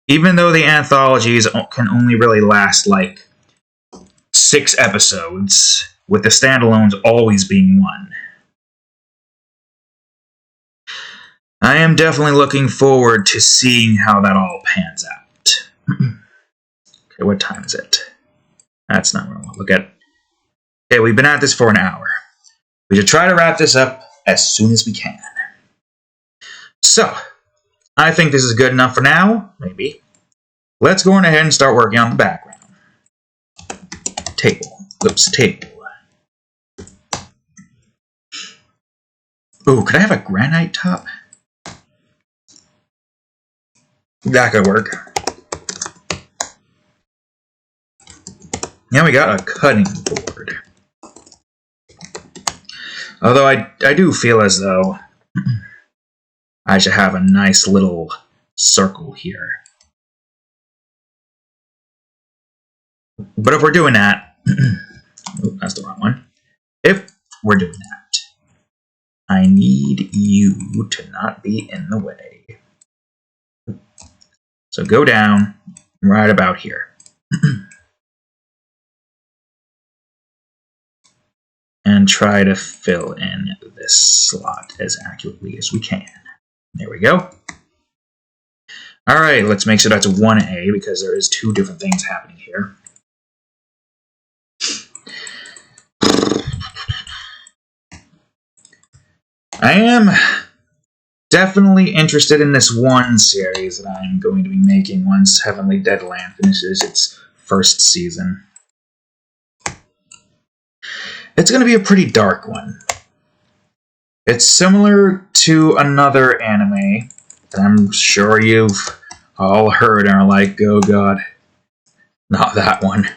Even though the anthologies can only really last like 6 episodes, with the standalones always being one. I am definitely looking forward to seeing how that all pans out. Okay, what time is it? That's not what I want to look at. Okay, we've been at this for an hour. We should try to wrap this up as soon as we can. So, I think this is good enough for now, maybe. Let's go on ahead and start working on the background. Table. Oops, table. Ooh, could I have a granite top? That could work. Now we got a cutting board. Although I do feel as though I should have a nice little circle here. But if we're doing that, oh, that's the wrong one. If we're doing that, I need you to not be in the way. So go down right about here. And try to fill in this slot as accurately as we can. There we go. Alright, let's make sure that's a 1A because there is two different things happening here. I am definitely interested in this one series that I'm going to be making once Heavenly Deadland finishes its first season. It's going to be a pretty dark one. It's similar to another anime that I'm sure you've all heard and are like, oh god, not that one.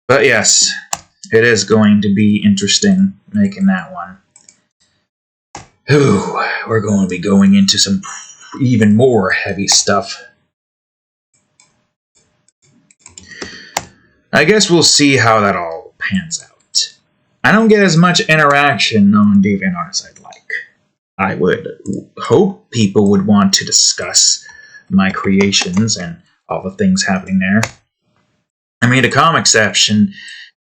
But yes, it is going to be interesting making that one. Ooh, we're going to be going into some even more heavy stuff. I guess we'll see how that all pans out. I don't get as much interaction on DeviantArt as I'd like. I would hope people would want to discuss my creations and all the things happening there. I mean, the comic section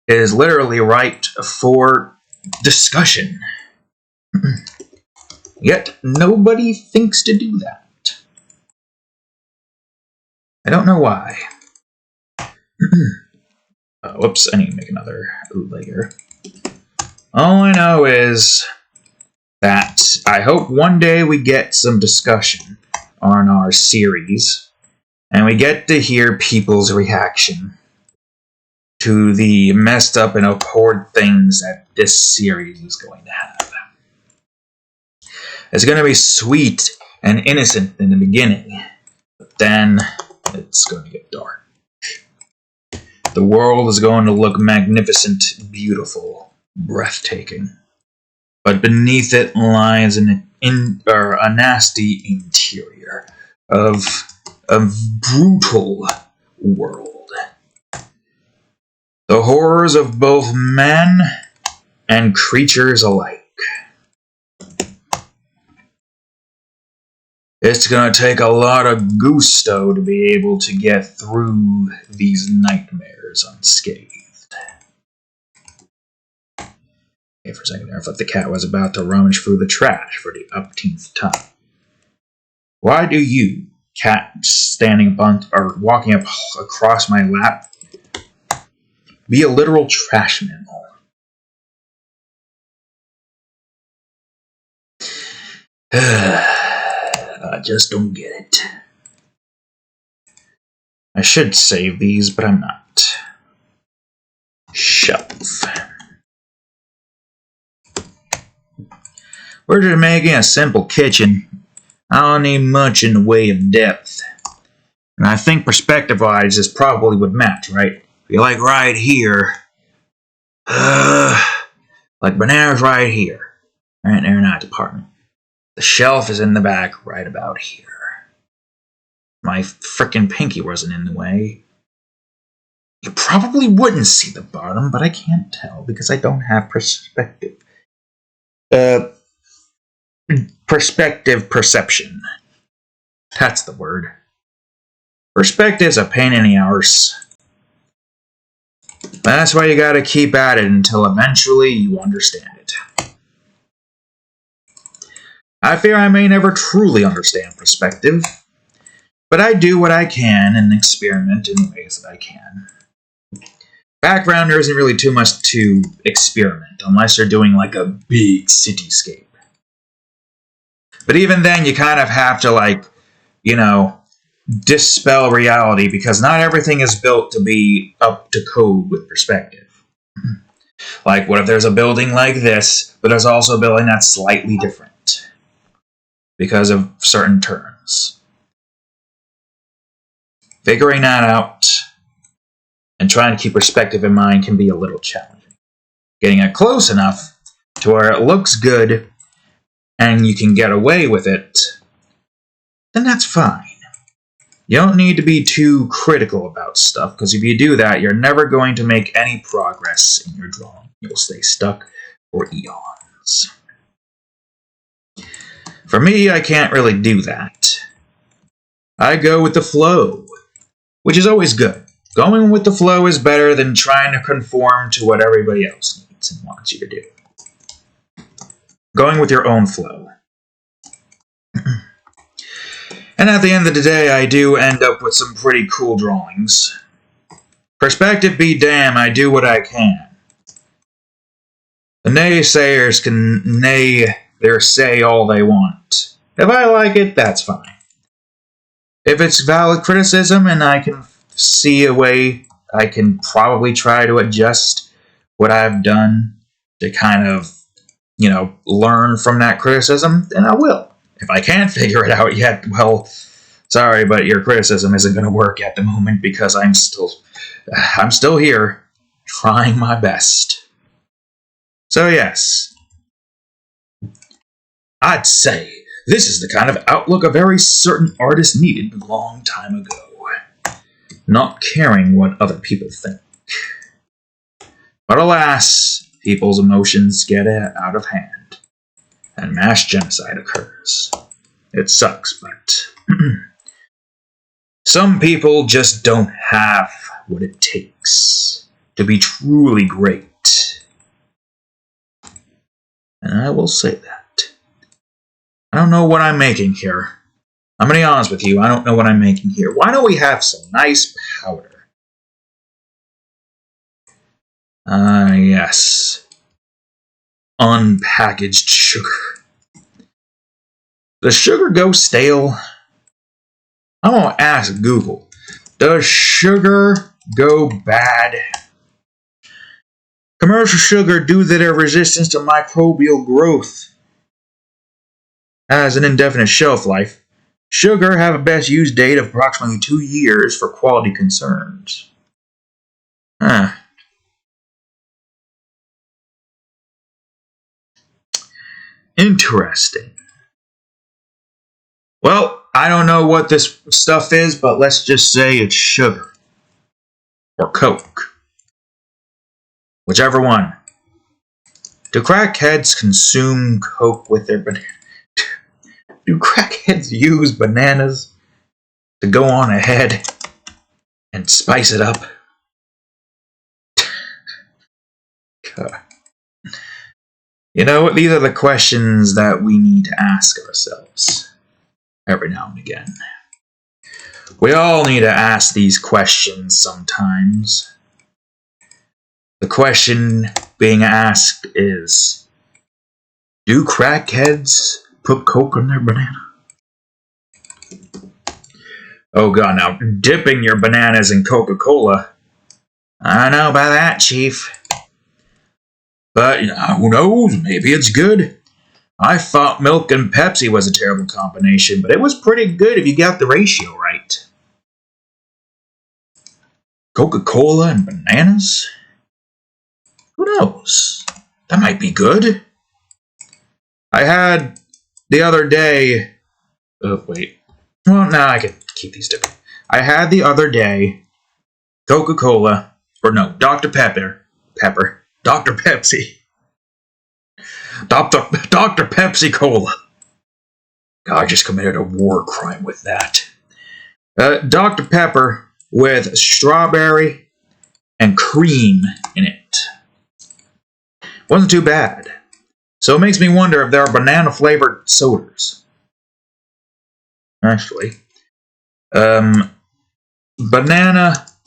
is literally ripe for discussion. Yet, nobody thinks to do that. I don't know why. Whoops, I need to make another layer. All I know is that I hope one day we get some discussion on our series, and we get to hear people's reaction to the messed up and abhorred things that this series is going to have. It's going to be sweet and innocent in the beginning, but then it's going to get dark. The world is going to look magnificent, beautiful, breathtaking. But beneath it lies a nasty interior of a brutal world. The horrors of both men and creatures alike. It's going to take a lot of gusto to be able to get through these nightmares unscathed. Okay, for a second there, I thought the cat was about to rummage through the trash for the upteenth time. Why do you, cat standing or walking up across my lap, be a literal trash mammal? I just don't get it. I should save these, but I'm not. Shelf. We're just making a simple kitchen. I don't need much in the way of depth. And I think perspective-wise this probably would match, right? Be like right here. Like bananas right here. Right there in that department. The shelf is in the back right about here. My frickin' pinky wasn't in the way. You probably wouldn't see the bottom, but I can't tell because I don't have perspective. Perspective perception. That's the word. Perspective's a pain in the arse. That's why you gotta keep at it until eventually you understand it. I fear I may never truly understand perspective, but I do what I can and experiment in ways that I can. Background, there isn't really too much to experiment, unless you're doing like a big cityscape. But even then, you kind of have to, dispel reality, because not everything is built to be up to code with perspective. Like, what if there's a building like this, but there's also a building that's slightly different because of certain terms? Figuring that out and trying to keep perspective in mind can be a little challenging. Getting it close enough to where it looks good and you can get away with it, then that's fine. You don't need to be too critical about stuff, because if you do that, you're never going to make any progress in your drawing. You'll stay stuck for eons. For me, I can't really do that. I go with the flow, which is always good. Going with the flow is better than trying to conform to what everybody else needs and wants you to do. Going with your own flow. And at the end of the day, I do end up with some pretty cool drawings. Perspective be damn, I do what I can. The naysayers can nay their say all they want. If I like it, that's fine. If it's valid criticism and I can see a way I can probably try to adjust what I've done to kind of, learn from that criticism, then I will. If I can't figure it out yet, well, sorry, but your criticism isn't going to work at the moment, because I'm still here, trying my best. So yes, I'd say this is the kind of outlook a very certain artist needed a long time ago, not caring what other people think. But alas, people's emotions get out of hand, and mass genocide occurs. It sucks, but some people just don't have what it takes to be truly great. And I will say that. I don't know what I'm making here. I'm going to be honest with you, I don't know what I'm making here. Why don't we have some nice powder? Yes. Unpackaged sugar. Does sugar go stale? I'm going to ask Google. Does sugar go bad? Commercial sugar, due to their resistance to microbial growth, has an indefinite shelf life. Sugar have a best use date of approximately 2 years for quality concerns. Interesting. Well, I don't know what this stuff is, but let's just say it's sugar. Or Coke. Whichever one. Do crackheads consume Coke with their bananas? Do crackheads use bananas to go on ahead and spice it up? God. You know, these are the questions that we need to ask ourselves every now and again. We all need to ask these questions sometimes. The question being asked is, do crackheads put Coke on their banana? Oh god, now, dipping your bananas in Coca-Cola. I don't know about that, Chief. But, who knows? Maybe it's good. I thought milk and Pepsi was a terrible combination, but it was pretty good if you got the ratio right. Coca-Cola and bananas? Who knows? That might be good. I had the other day... Oh, wait. Well, no, I can keep these different. I had the other day Coca-Cola, or no, Dr. Pepper, Dr. Pepsi. Dr. Pepsi Cola. God, I just committed a war crime with that. Dr. Pepper with strawberry and cream in it. Wasn't too bad. So it makes me wonder if there are banana-flavored sodas. Actually. Banana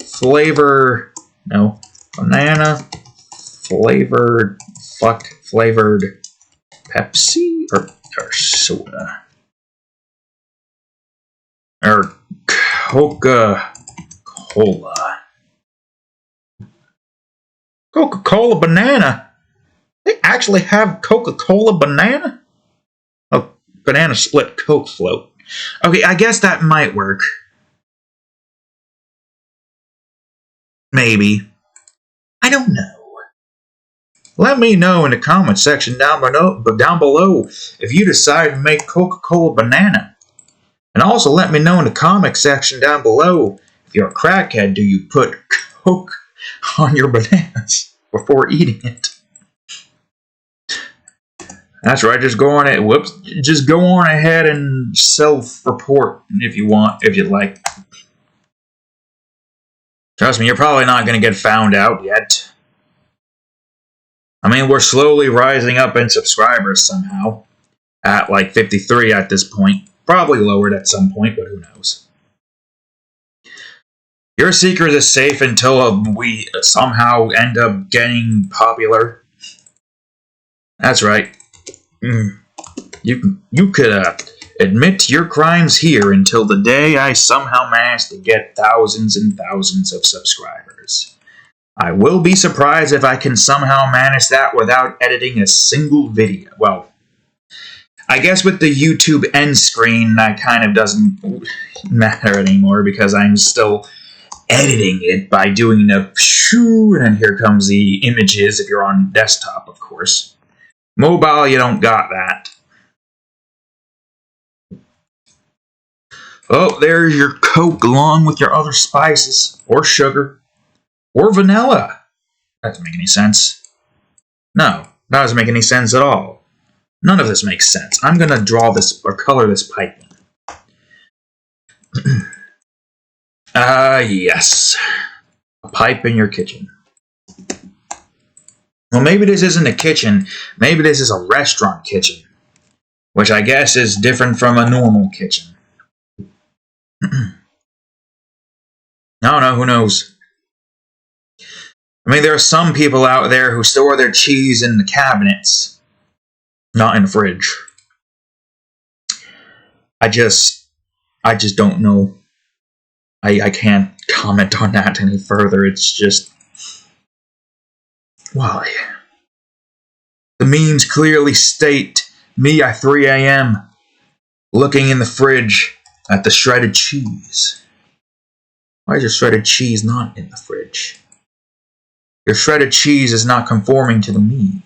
flavored Pepsi or soda. Or Coca-Cola. Coca-Cola banana? They actually have Coca-Cola banana? Oh, banana split Coke float. Okay, I guess that might work. Maybe. I don't know. Let me know in the comment section down below if you decide to make Coca-Cola banana. And also let me know in the comment section down below, if you're a crackhead, do you put Coke on your bananas before eating it? That's right, just go on ahead and self-report if you want, if you'd like. Trust me, you're probably not going to get found out yet. I mean, we're slowly rising up in subscribers somehow. At like 53 at this point. Probably lowered at some point, but who knows. Your secret is safe until we somehow end up getting popular. That's right. You could admit your crimes here until the day I somehow manage to get thousands and thousands of subscribers. I will be surprised if I can somehow manage that without editing a single video. Well, I guess with the YouTube end screen, that kind of doesn't matter anymore because I'm still editing it by doing the shoo, and here comes the images if you're on desktop, of course. Mobile, you don't got that. Oh, there's your Coke along with your other spices, or sugar, or vanilla. That doesn't make any sense. No, that doesn't make any sense at all. None of this makes sense. I'm going to draw this, or color this pipe in. Yes. A pipe in your kitchen. Well, maybe this isn't a kitchen. Maybe this is a restaurant kitchen. Which I guess is different from a normal kitchen. I don't know, who knows? I mean, there are some people out there who store their cheese in the cabinets. Not in the fridge. I just don't know. I can't comment on that any further. It's just... Why? The memes clearly state me at 3 a.m. looking in the fridge at the shredded cheese. Why is your shredded cheese not in the fridge? Your shredded cheese is not conforming to the meme.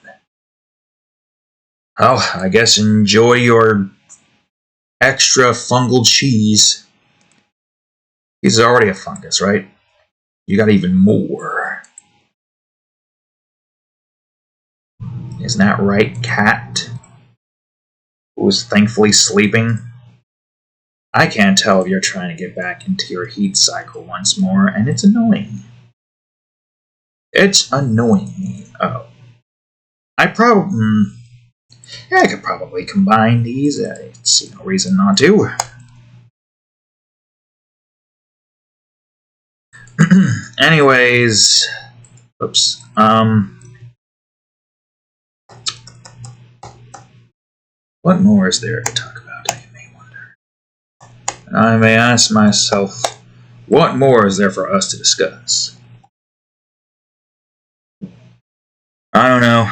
Oh, I guess enjoy your extra fungal cheese. He's already a fungus, right? You got even more. Isn't that right, cat? Who is thankfully sleeping? I can't tell if you're trying to get back into your heat cycle once more, and it's annoying. It's annoying me. Oh. I could probably combine these. I see no reason not to. Anyways, oops. What more is there to talk about, I may wonder? I may ask myself, what more is there for us to discuss? I don't know.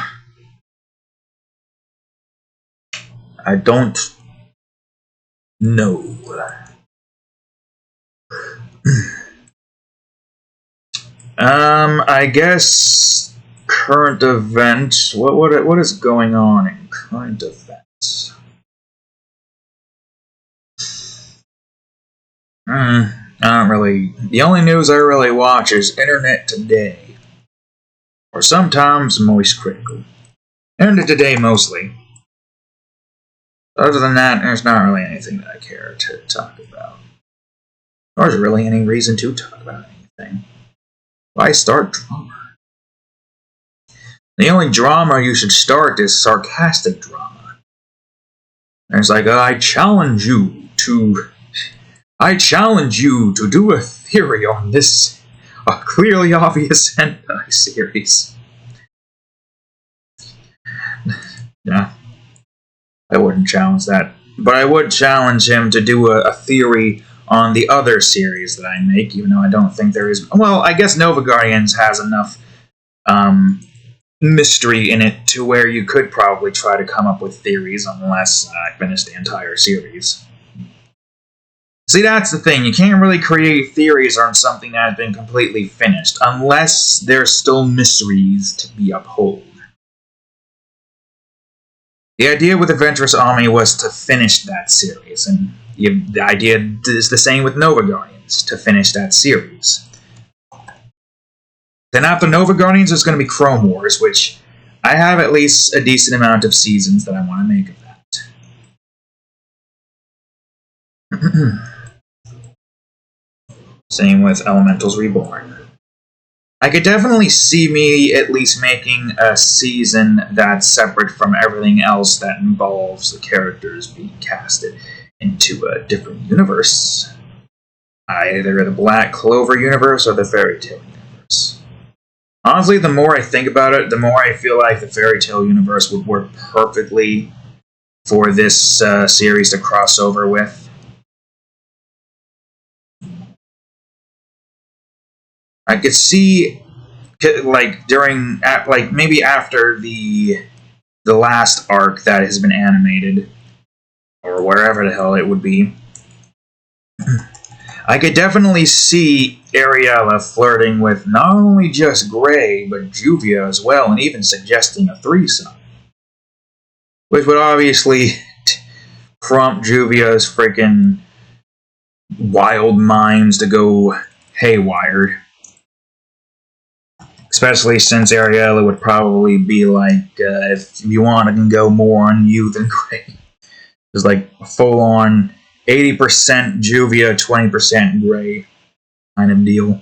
I don't know. I guess current events. What is going on in current events? I don't really. The only news I really watch is Internet Today, or sometimes Moist Critical. Internet Today mostly. Other than that, there's not really anything that I care to talk about. Or is there really any reason to talk about anything? Why start drama? The only drama you should start is sarcastic drama. And it's like, I challenge you to do a theory on this clearly obvious hentai series. Yeah, I wouldn't challenge that. But I would challenge him to do a theory on the other series that I make, even though I don't think there is... Well, I guess Nova Guardians has enough mystery in it to where you could probably try to come up with theories unless I finish the entire series. See, that's the thing. You can't really create theories on something that has been completely finished unless there's still mysteries to be upheld. The idea with Adventurous Ami was to finish that series, and the idea is the same with Nova Guardians, to finish that series. Then after Nova Guardians, there's going to be Chrome Wars, which I have at least a decent amount of seasons that I want to make of that. Same with Elementals Reborn. I could definitely see me at least making a season that's separate from everything else that involves the characters being casted into a different universe. Either the Black Clover universe or the Fairy Tail universe. Honestly, the more I think about it, the more I feel like the Fairy Tail universe would work perfectly for this series to cross over with. I could see, like, maybe after the last arc that has been animated, or wherever the hell it would be, I could definitely see Ariella flirting with not only just Gray, but Juvia as well, and even suggesting a threesome. Which would obviously prompt Juvia's freaking wild minds to go haywire. Especially since Ariella would probably be like, if you want, I can go more on you than Gray. It's like a full-on 80% Juvia, 20% Gray kind of deal.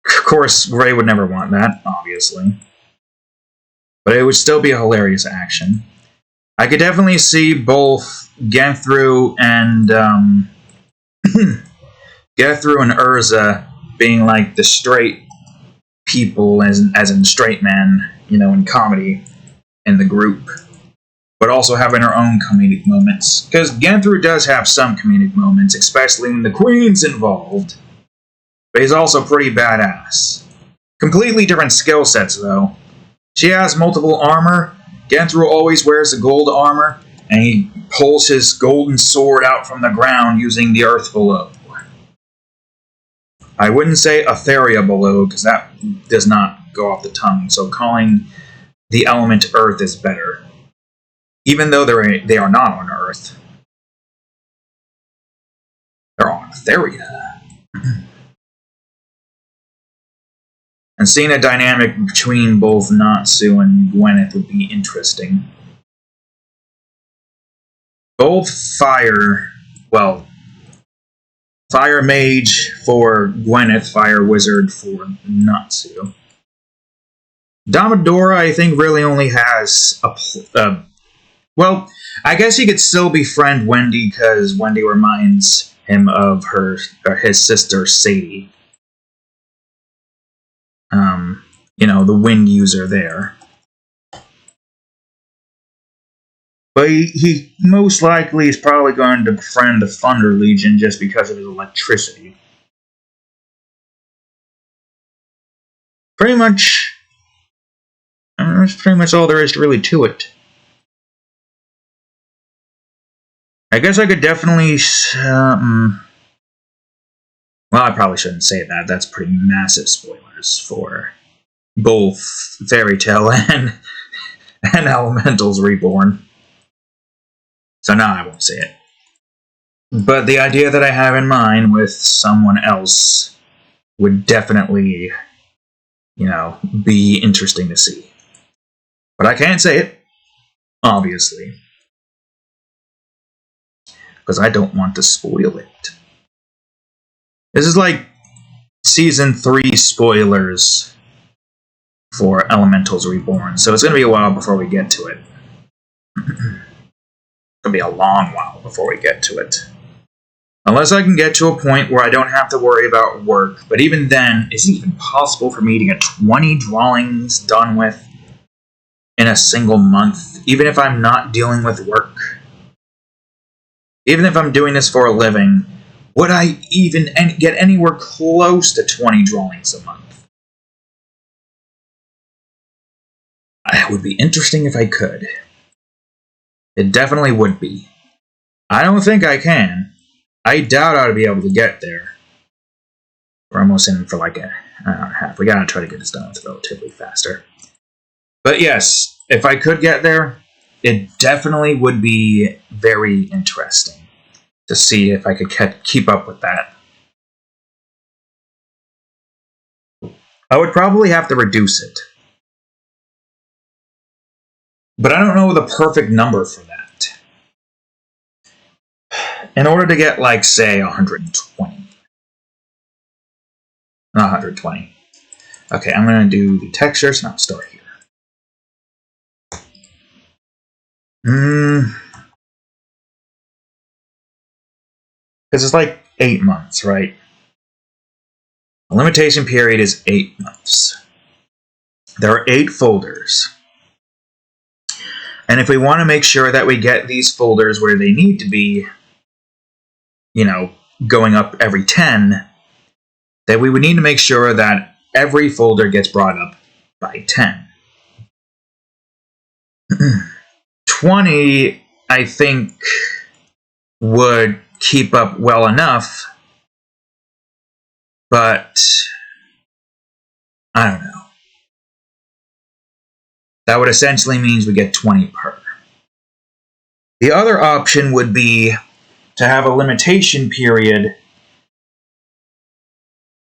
Of course, Gray would never want that, obviously. But it would still be a hilarious action. I could definitely see both Genthru and Genthru and Urza being like the straight people, as in straight man, in comedy in the group, but also having her own comedic moments. Because Genthru does have some comedic moments, especially when the Queen's involved. But he's also pretty badass. Completely different skill sets, though. She has multiple armor. Genthru always wears the gold armor, and he pulls his golden sword out from the ground using the earth below. I wouldn't say Etheria below, because that does not go off the tongue, so calling the element Earth is better. Even though they are not on Earth. They're on Etheria. And seeing a dynamic between both Natsu and Gwyneth would be interesting. Both Fire Mage for Gwyneth, Fire Wizard for Natsu. Domadora, I think, really only has well, I guess he could still befriend Wendy, because Wendy reminds him of his sister, Sadie. The wind user there. But he most likely is probably going to befriend the Thunder Legion just because of his electricity. That's pretty much all there is really to it. I guess I could definitely... well, I probably shouldn't say that. That's pretty massive spoilers for both Fairy Tail and Elementals Reborn. So now I won't say it. But the idea that I have in mind with someone else would definitely, be interesting to see. But I can't say it, obviously. Because I don't want to spoil it. This is like Season 3 spoilers for Elementals Reborn, so it's going to be a while before we get to it. It's going to be a long while before we get to it. Unless I can get to a point where I don't have to worry about work, but even then, is it even possible for me to get 20 drawings done with in a single month, even if I'm not dealing with work? Even if I'm doing this for a living, would I even get anywhere close to 20 drawings a month? It would be interesting if I could. It definitely would be. I don't think I can. I doubt I'd be able to get there. We're almost in for like an hour and a half. We gotta try to get this done relatively faster. But yes, if I could get there, it definitely would be very interesting to see if I could keep up with that. I would probably have to reduce it. But I don't know the perfect number for that. In order to get, like, say, 120. Not 120. Okay, I'm going to do the textures, not start here. Because it's like 8 months, right? The limitation period is 8 months. There are 8 folders. And if we want to make sure that we get these folders where they need to be, you know, going up every 10, then we would need to make sure that every folder gets brought up by 10. 20, I think, would keep up well enough, but I don't know. That would essentially mean we get 20 per. The other option would be to have a limitation period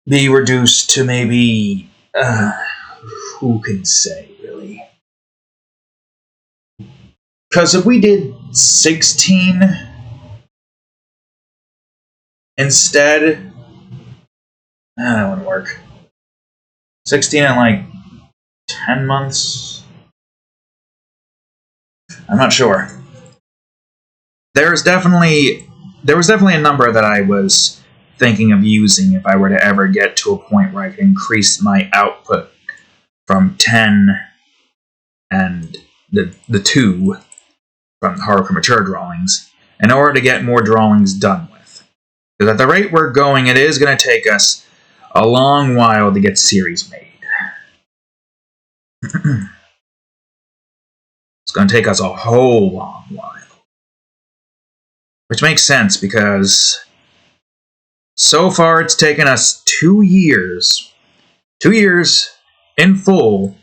be reduced to maybe, who can say, really? Because if we did 16 instead, that wouldn't work. 16 in like 10 months? I'm not sure. There was definitely a number that I was thinking of using if I were to ever get to a point where I could increase my output from 10 and the 2 from Horror Mature drawings in order to get more drawings done with. Because at the rate we're going, it is going to take us a long while to get series made. It's going to take us a whole long while. Which makes sense because so far it's taken us 2 years in full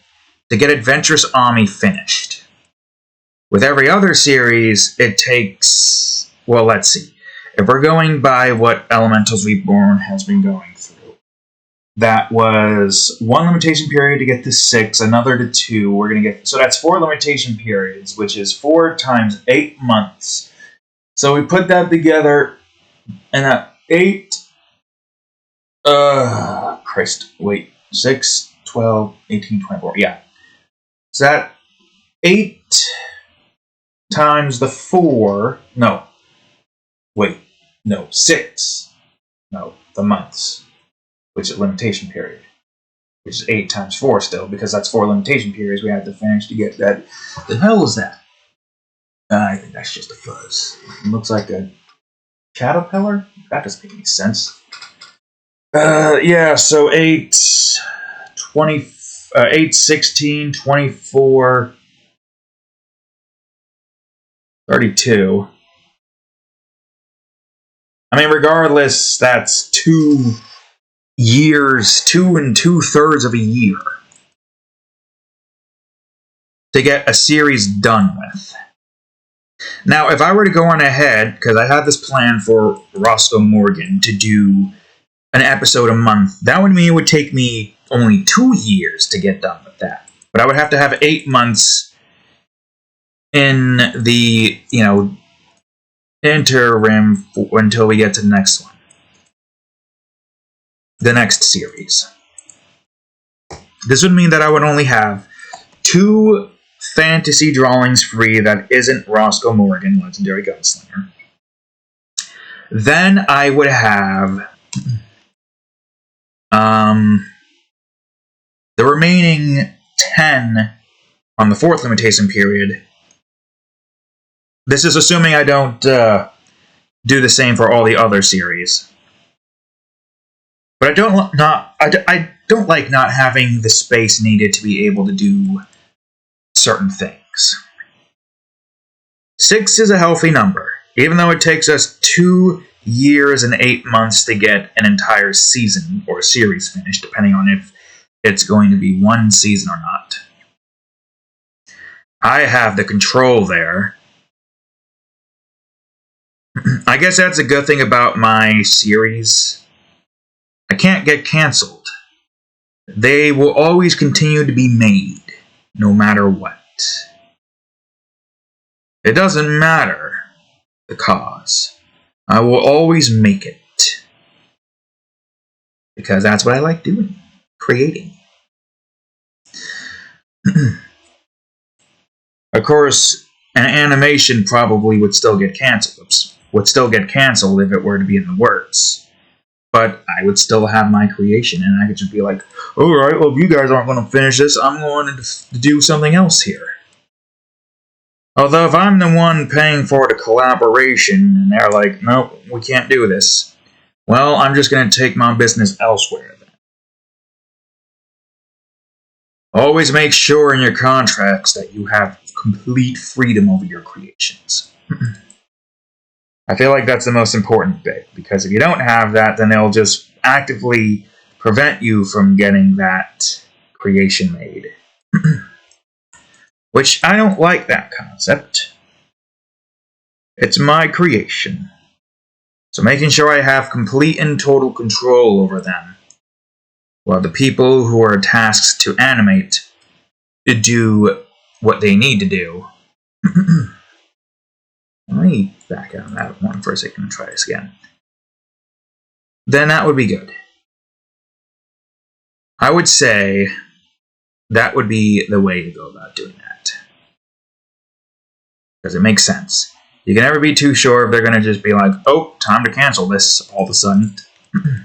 to get Adventurous Ami finished. With every other series, it takes, well, let's see. If we're going by what Elementals Reborn has been going through, that was 1 limitation period to get to 6, another to 2. We're going to get, so that's 4 limitation periods, which is 4 times 8 months. So we put that together, and that 6, 12, 18, 24, yeah. So that 8 times the 4, 6, the months, which is limitation period, which is 8 times 4 still, because that's 4 limitation periods we have to finish to get that. The hell is that? I think that's just a fuzz. It looks like a caterpillar? That doesn't make any sense. Yeah, so 8, 16, 24, 32. I mean, regardless, that's 2 years, 2 2/3 of a year to get a series done with. Now, if I were to go on ahead, because I have this plan for Roscoe Morgan to do an episode a month, that would mean it would take me only 2 years to get done with that. But I would have to have 8 months in the, interim until we get to the next one. the next series. This would mean that I would only have 2 fantasy drawings free that isn't Roscoe Morgan, Legendary Gunslinger. Then I would have the remaining 10 on the 4th limitation period. This is assuming I don't do the same for all the other series. But I don't like not having the space needed to be able to do certain things. 6 is a healthy number, even though it takes us 2 years and 8 months to get an entire season or series finished, depending on if it's going to be one season or not. I have the control there. I guess that's a good thing about my series. I can't get canceled. They will always continue to be made, no matter what. It doesn't matter the cause. I will always make it. Because that's what I like doing. Creating. Of course, an animation probably would still get canceled. If it were to be in the works. But I would still have my creation, and I could just be like, alright, well, if you guys aren't going to finish this, I'm going to do something else here. Although if I'm the one paying for the collaboration, and they're like, nope, we can't do this, well, I'm just going to take my business elsewhere then. Always make sure in your contracts that you have complete freedom over your creations. I feel like that's the most important bit, because if you don't have that, then they'll just actively prevent you from getting that creation made. Which, I don't like that concept. It's my creation. So making sure I have complete and total control over them, while the people who are tasked to animate do what they need to do. Let me back out of that one for a second and try this again. Then that would be good. I would say that would be the way to go about doing that. Because it makes sense. You can never be too sure if they're going to just be like, oh, time to cancel this all of a sudden. Because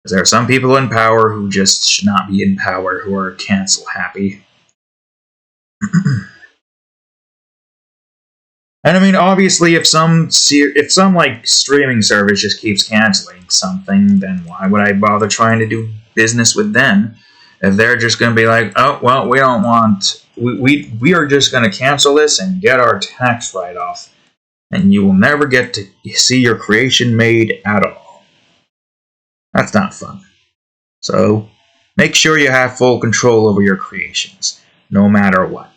there are some people in power who just should not be in power, who are cancel happy. And I mean, obviously, if some like streaming service just keeps canceling something, then why would I bother trying to do business with them? If they're just going to be like, oh, well, we don't want, we are just going to cancel this and get our tax write-off, and you will never get to see your creation made at all. That's not fun. So, make sure you have full control over your creations, no matter what.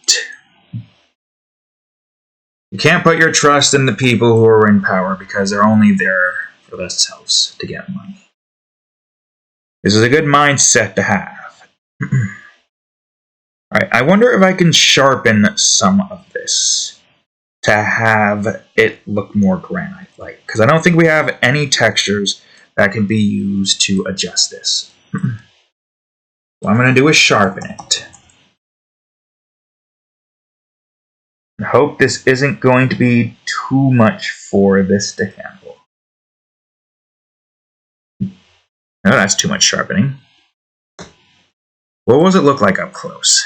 You can't put your trust in the people who are in power because they're only there for themselves to get money. This is a good mindset to have. Alright, I wonder if I can sharpen some of this to have it look more granite-like. Because I don't think we have any textures that can be used to adjust this. What I'm going to do is sharpen it. I hope this isn't going to be too much for this to handle. No, that's too much sharpening. What does it look like up close?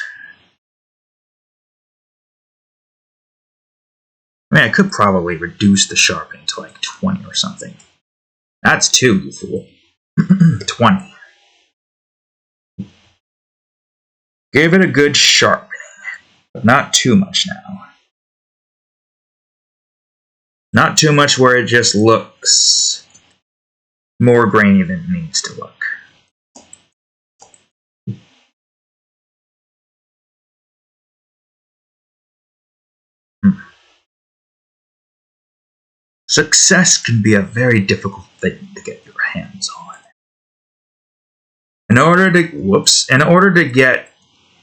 I mean, I could probably reduce the sharpening to like 20 or something. That's 2, you fool. 20. Give it a good sharpening, but not too much now. Not too much where it just looks more grainy than it needs to look. Success can be a very difficult thing to get your hands on. In order to get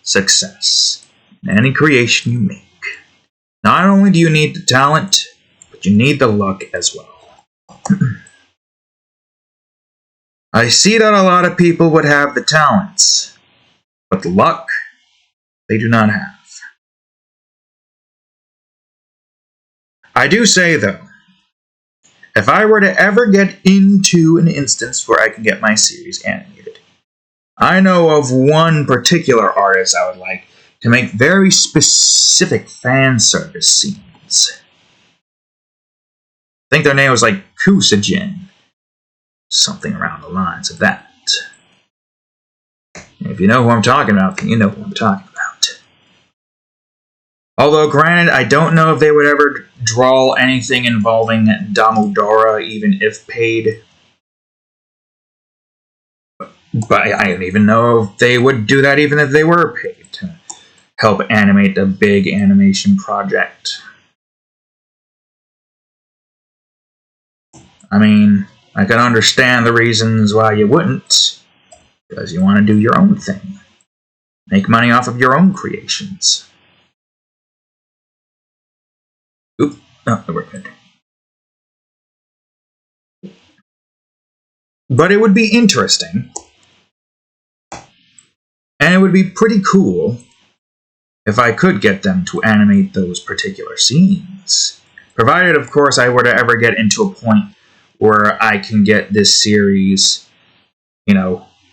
success in any creation you make, not only do you need the talent, but you need the luck as well. I see that a lot of people would have the talents, but the luck they do not have. I do say, though, if I were to ever get into an instance where I can get my series animated, I know of one particular artist I would like to make very specific fan service scenes. I think their name was like Kusajin. Something around the lines of that. If you know who I'm talking about, then you know who I'm talking about. Although, granted, I don't know if they would ever draw anything involving Damodara, even if paid. But I don't even know if they would do that even if they were paid to help animate a big animation project. I mean, I can understand the reasons why you wouldn't, because you want to do your own thing. Make money off of your own creations. Oop, no, we're good. But it would be interesting, and it would be pretty cool if I could get them to animate those particular scenes. Provided, of course, I were to ever get into a point where I can get this series,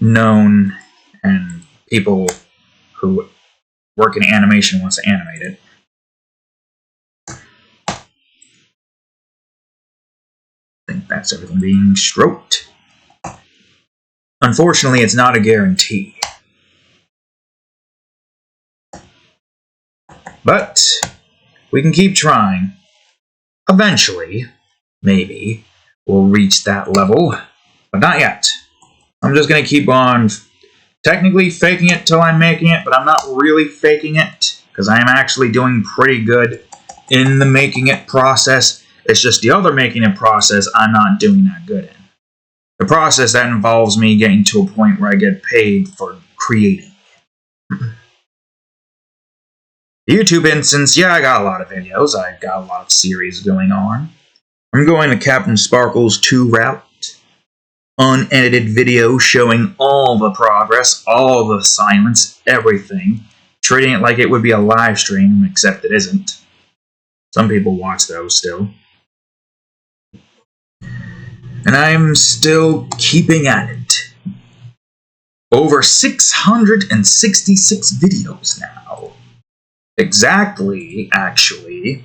known, and people who work in animation wants to animate it. I think that's everything being stroked. Unfortunately, it's not a guarantee. But we can keep trying. Eventually, maybe, we'll reach that level, but not yet. I'm just going to keep on technically faking it till I'm making it, but I'm not really faking it, because I am actually doing pretty good in the making it process. It's just the other making it process I'm not doing that good in. The process that involves me getting to a point where I get paid for creating. YouTube instance, yeah, I got a lot of videos. I got a lot of series going on. I'm going to Captain Sparkle's 2 route. Unedited video showing all the progress, all the silence, everything. Treating it like it would be a live stream, except it isn't. Some people watch those still. And I'm still keeping at it. Over 666 videos now. Exactly, actually.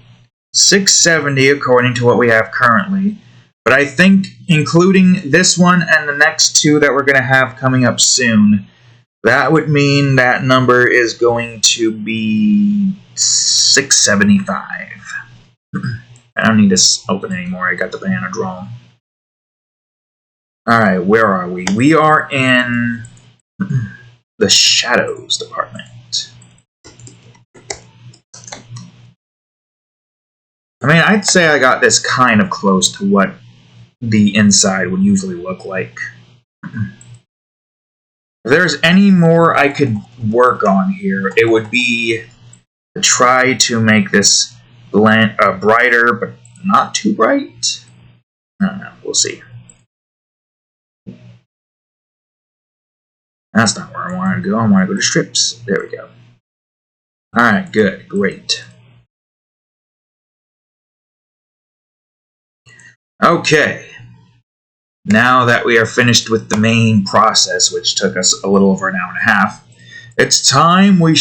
670 according to what we have currently. But I think including this one and the next 2 that we're going to have coming up soon, that would mean that number is going to be 675. I don't need to open anymore. I got the banana drawn. Alright, where are we? We are in the Shadows department. I mean, I'd say I got this kind of close to what the inside would usually look like. If there's any more I could work on here, it would be to try to make this brighter, but not too bright. I don't know, we'll see. That's not where I want to go. I want to go to strips. There we go. Alright, good, great. Okay. Now that we are finished with the main process, which took us a little over an hour and a half, it's time we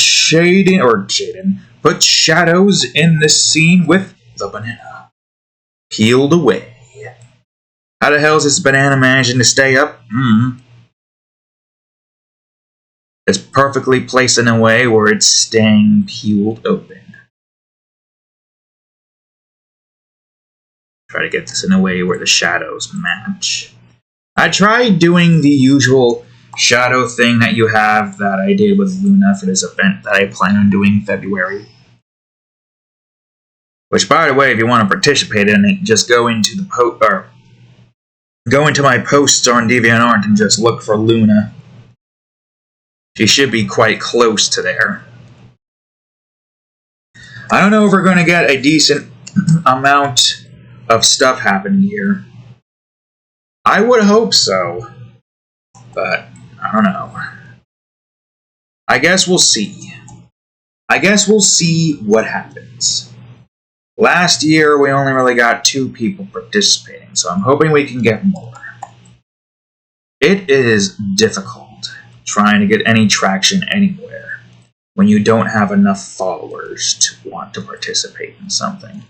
put shadows in this scene with the banana. Peeled away. How the hell is this banana managing to stay up? It's perfectly placed in a way where it's staying peeled open. Try to get this in a way where the shadows match. I tried doing the usual shadow thing that you have that I did with Luna for this event that I plan on doing in February. Which, by the way, if you want to participate in it, just go into go into my posts on DeviantArt and just look for Luna. She should be quite close to there. I don't know if we're going to get a decent amount of stuff happening here. I would hope so. But, I don't know. I guess we'll see. I guess we'll see what happens. Last year, we only really got 2 people participating, so I'm hoping we can get more. It is difficult trying to get any traction anywhere when you don't have enough followers to want to participate in something.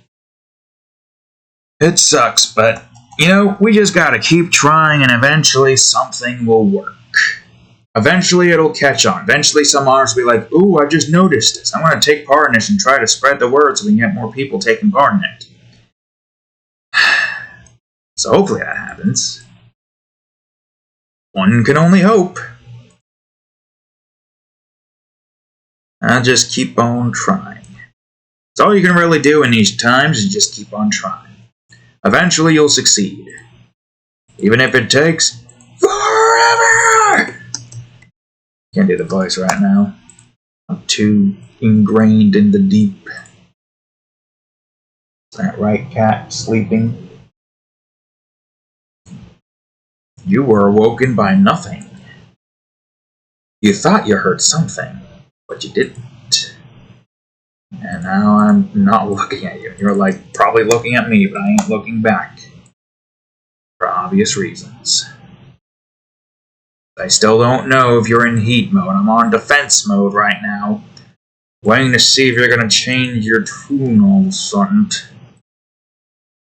It sucks, but, we just gotta keep trying and eventually something will work. Eventually it'll catch on. Eventually some artists will be like, ooh, I just noticed this. I'm going to take part in this and try to spread the word so we can get more people taking part in it. So hopefully that happens. One can only hope. I'll just keep on trying. That's all you can really do in these times is just keep on trying. Eventually you'll succeed. Even if it takes forever! Can't do the voice right now. I'm too ingrained in the deep. Is that right, cat? Sleeping? You were awoken by nothing. You thought you heard something, but you didn't. And now I'm not looking at you. You're like probably looking at me, but I ain't looking back. For obvious reasons. I still don't know if you're in heat mode. I'm on defense mode right now. Waiting to see if you're going to change your tune all of a sudden.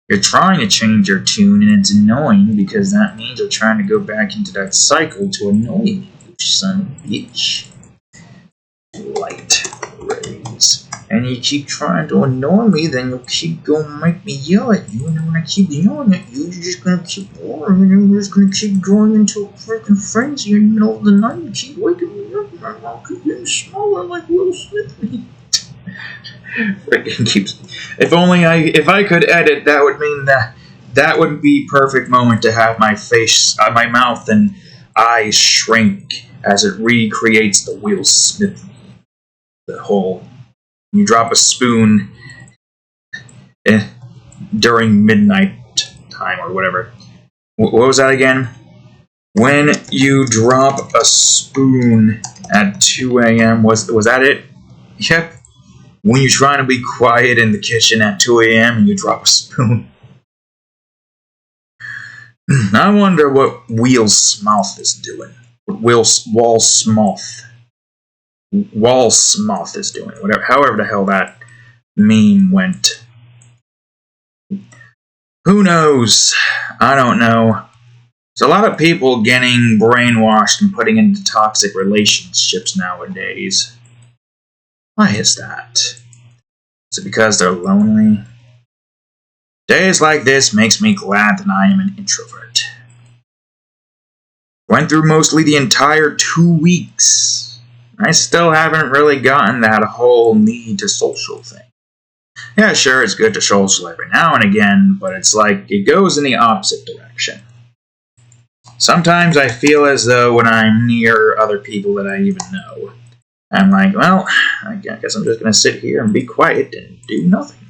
You're trying to change your tune, and it's annoying because that means you're trying to go back into that cycle to annoy me, you son of a bitch. Light rays. And you keep trying to annoy me, then you'll keep going to make me yell at you, and then when I keep yelling at you, you're just going to keep roaring, and you're just going to keep going into a freaking frenzy in the middle of the night, and keep waking me up, and my mouth keeps getting smaller like Will Smith. Freaking keeps... If I could edit, that would mean that would be perfect moment to have my face, my mouth and eyes shrink as it recreates the Will Smith. The whole... You drop a spoon during midnight time or whatever. What was that again? When you drop a spoon at 2 a.m. Was that it? Yep. When you're trying to be quiet in the kitchen at 2 a.m. and you drop a spoon. I wonder what Will Smith is doing. What Wall Smith is doing. However the hell that meme went. Who knows? I don't know. There's a lot of people getting brainwashed and putting into toxic relationships nowadays. Why is that? Is it because they're lonely? Days like this makes me glad that I am an introvert. Went through mostly the entire 2 weeks. I still haven't really gotten that whole need to social thing. Yeah, sure, it's good to social every now and again, but it's like it goes in the opposite direction. Sometimes I feel as though when I'm near other people that I even know, I'm like, well, I guess I'm just going to sit here and be quiet and do nothing.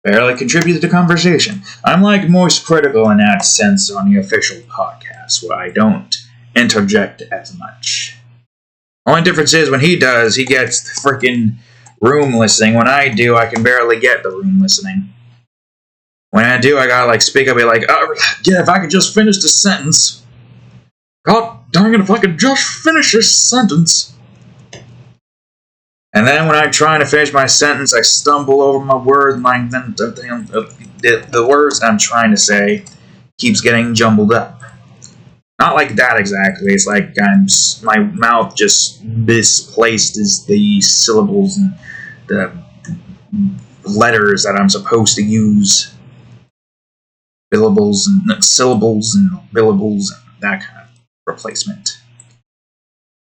Barely contribute to the conversation. I'm like most critical in that sense on the official podcast, where I don't interject as much. Only difference is when he does, he gets the freaking room listening. When I do, I can barely get the room listening. When I do, I gotta speak up and be like, yeah, if I could just finish the sentence. God dang it, if I could just finish this sentence. And then when I'm trying to finish my sentence, I stumble over my words, and then the words I'm trying to say keeps getting jumbled up. Not like that exactly. It's like my mouth just misplaces the syllables and the letters that I'm supposed to use. Syllables and billables and that kind of replacement.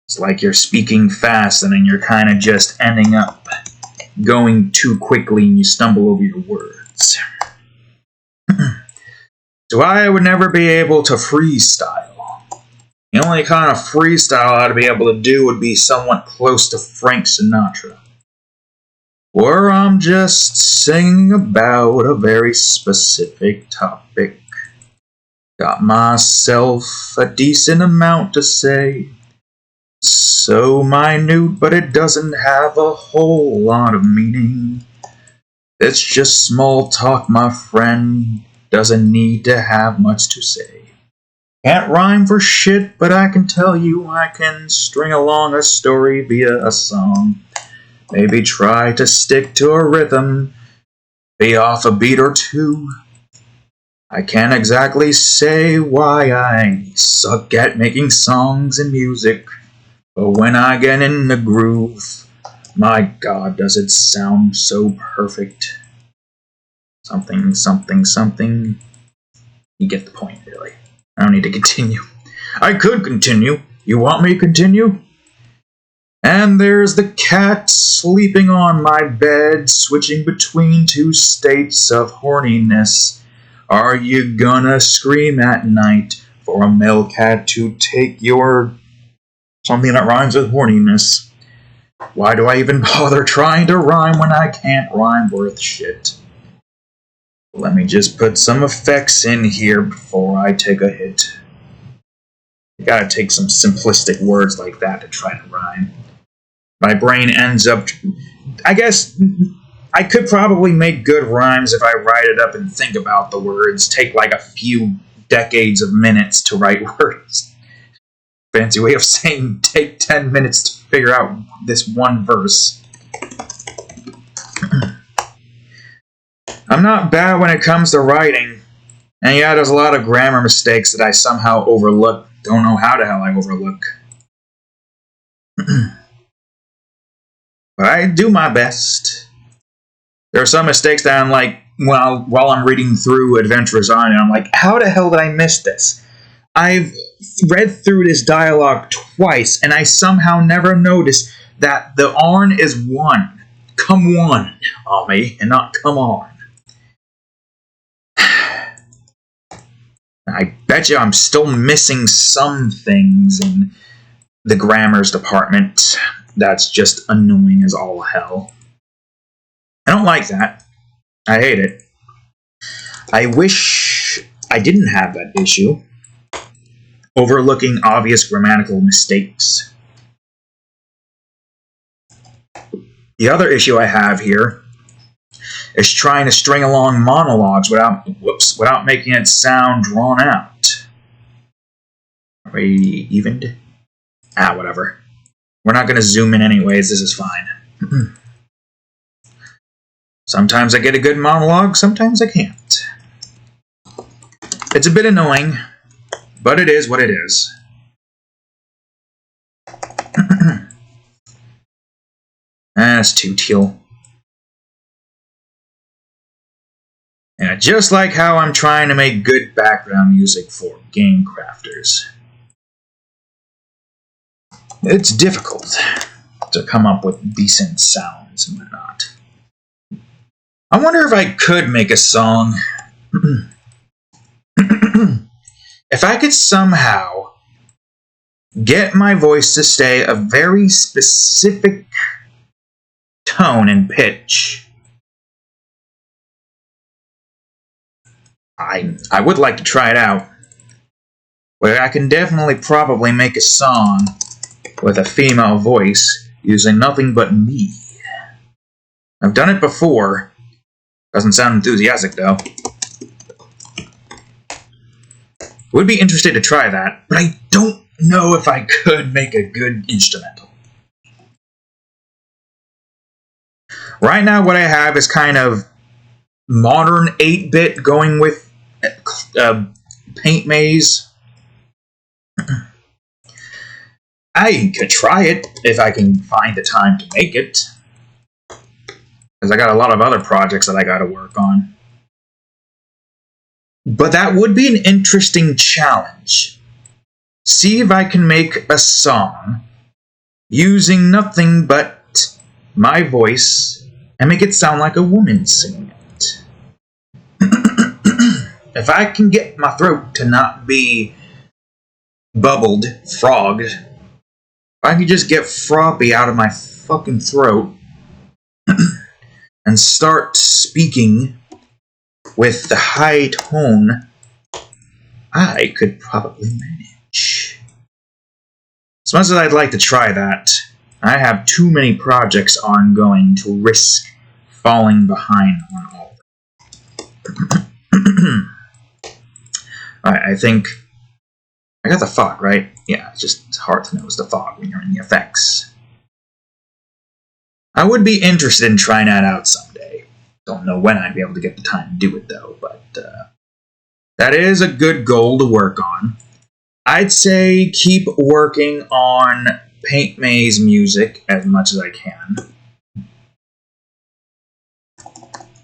It's like you're speaking fast and then you're kind of just ending up going too quickly and you stumble over your words. So I would never be able to freestyle. The only kind of freestyle I'd be able to do would be somewhat close to Frank Sinatra. Where I'm just singing about a very specific topic. Got myself a decent amount to say. So minute, but it doesn't have a whole lot of meaning. It's just small talk, my friend. Doesn't need to have much to say. Can't rhyme for shit, but I can tell you I can string along a story via a song. Maybe try to stick to a rhythm, be off a beat or two. I can't exactly say why I suck at making songs and music, but when I get in the groove, my God, does it sound so perfect. Something, something, something. You get the point, really. I don't need to continue. I could continue. You want me to continue? And there's the cat sleeping on my bed, switching between two states of horniness. Are you gonna scream at night for a male cat to take your... something that rhymes with horniness? Why do I even bother trying to rhyme when I can't rhyme worth shit? Let me just put some effects in here before I take a hit. You gotta take some simplistic words like that to try to rhyme. My brain ends up... I guess I could probably make good rhymes if I write it up and think about the words. Take like a few decades of minutes to write words. Fancy way of saying take 10 minutes to figure out this one verse. I'm not bad when it comes to writing. And yeah, there's a lot of grammar mistakes that I somehow overlook. Don't know how the hell I overlook. But I do my best. There are some mistakes that I'm like, while I'm reading through Adventurous Ami, I'm like, how the hell did I miss this? I've read through this dialogue twice, and I somehow never noticed that the Arn is one. Come on, Ami, and not come on. I bet you I'm still missing some things in the grammars department. That's just annoying as all hell. I don't like that. I hate it. I wish I didn't have that issue. Overlooking obvious grammatical mistakes. The other issue I have here is trying to string along monologues without making it sound drawn out. Are we evened? Whatever. We're not going to zoom in anyways, this is fine. Sometimes I get a good monologue, sometimes I can't. It's a bit annoying, but it is what it is. That's too teal. Yeah, just like how I'm trying to make good background music for game crafters. It's difficult to come up with decent sounds and whatnot. I wonder if I could make a song. If I could somehow get my voice to stay a very specific tone and pitch. I would like to try it out. But I can definitely probably make a song with a female voice using nothing but me. I've done it before. Doesn't sound enthusiastic though. Would be interested to try that, but I don't know if I could make a good instrumental. Right now what I have is kind of modern 8-bit going with Paint Maze. I could try it if I can find the time to make it. Because I got a lot of other projects that I got to work on. But that would be an interesting challenge. See if I can make a song using nothing but my voice and make it sound like a woman singing it. If I can get my throat to not be bubbled, frogged, if I can just get froppy out of my fucking throat and start speaking with the high tone, I could probably manage. As much as I'd like to try that, I have too many projects ongoing to risk falling behind on all of them. Alright, I think I got the fog, right? Yeah, it's hard to notice the fog when you're in the effects. I would be interested in trying that out someday. Don't know when I'd be able to get the time to do it, though, but that is a good goal to work on. I'd say keep working on Paint May's music as much as I can.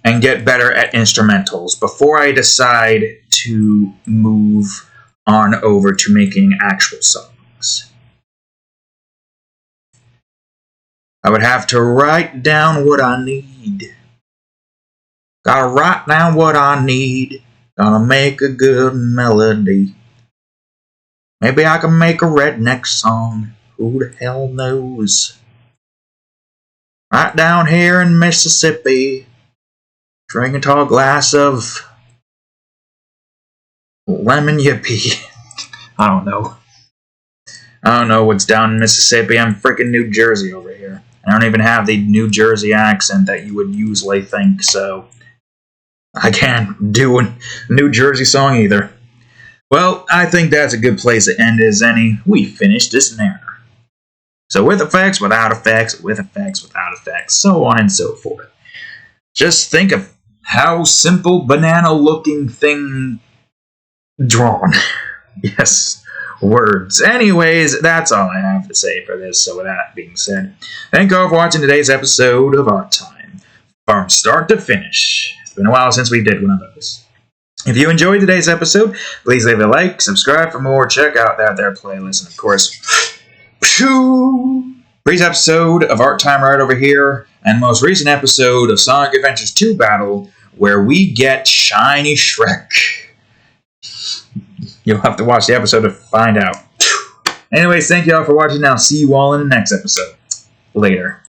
And get better at instrumentals before I decide to move on over to making actual songs. I would have to write down what I need. Gotta write down what I need. Gotta make a good melody. Maybe I can make a redneck song. Who the hell knows? Right down here in Mississippi, drink a tall glass of lemon yippee. I don't know what's down in Mississippi. I'm freaking New Jersey over here. I don't even have the New Jersey accent that you would usually think, so I can't do a New Jersey song either. Well, I think that's a good place to end as any. We finished this narrator. So with effects, without effects, with effects, without effects, so on and so forth. Just think of how simple banana-looking thing drawn. Yes, words. Anyways, that's all I have to say for this. So with that being said, thank you all for watching today's episode of Art Time. From start to finish. It's been a while since we did one of those. If you enjoyed today's episode, please leave a like, subscribe for more, check out that there playlist, and of course, previous episode of Art Time right over here, and most recent episode of Sonic Adventures 2 Battle, where we get Shiny Shrek. You'll have to watch the episode to find out. Anyways, thank you all for watching. I'll see you all in the next episode. Later.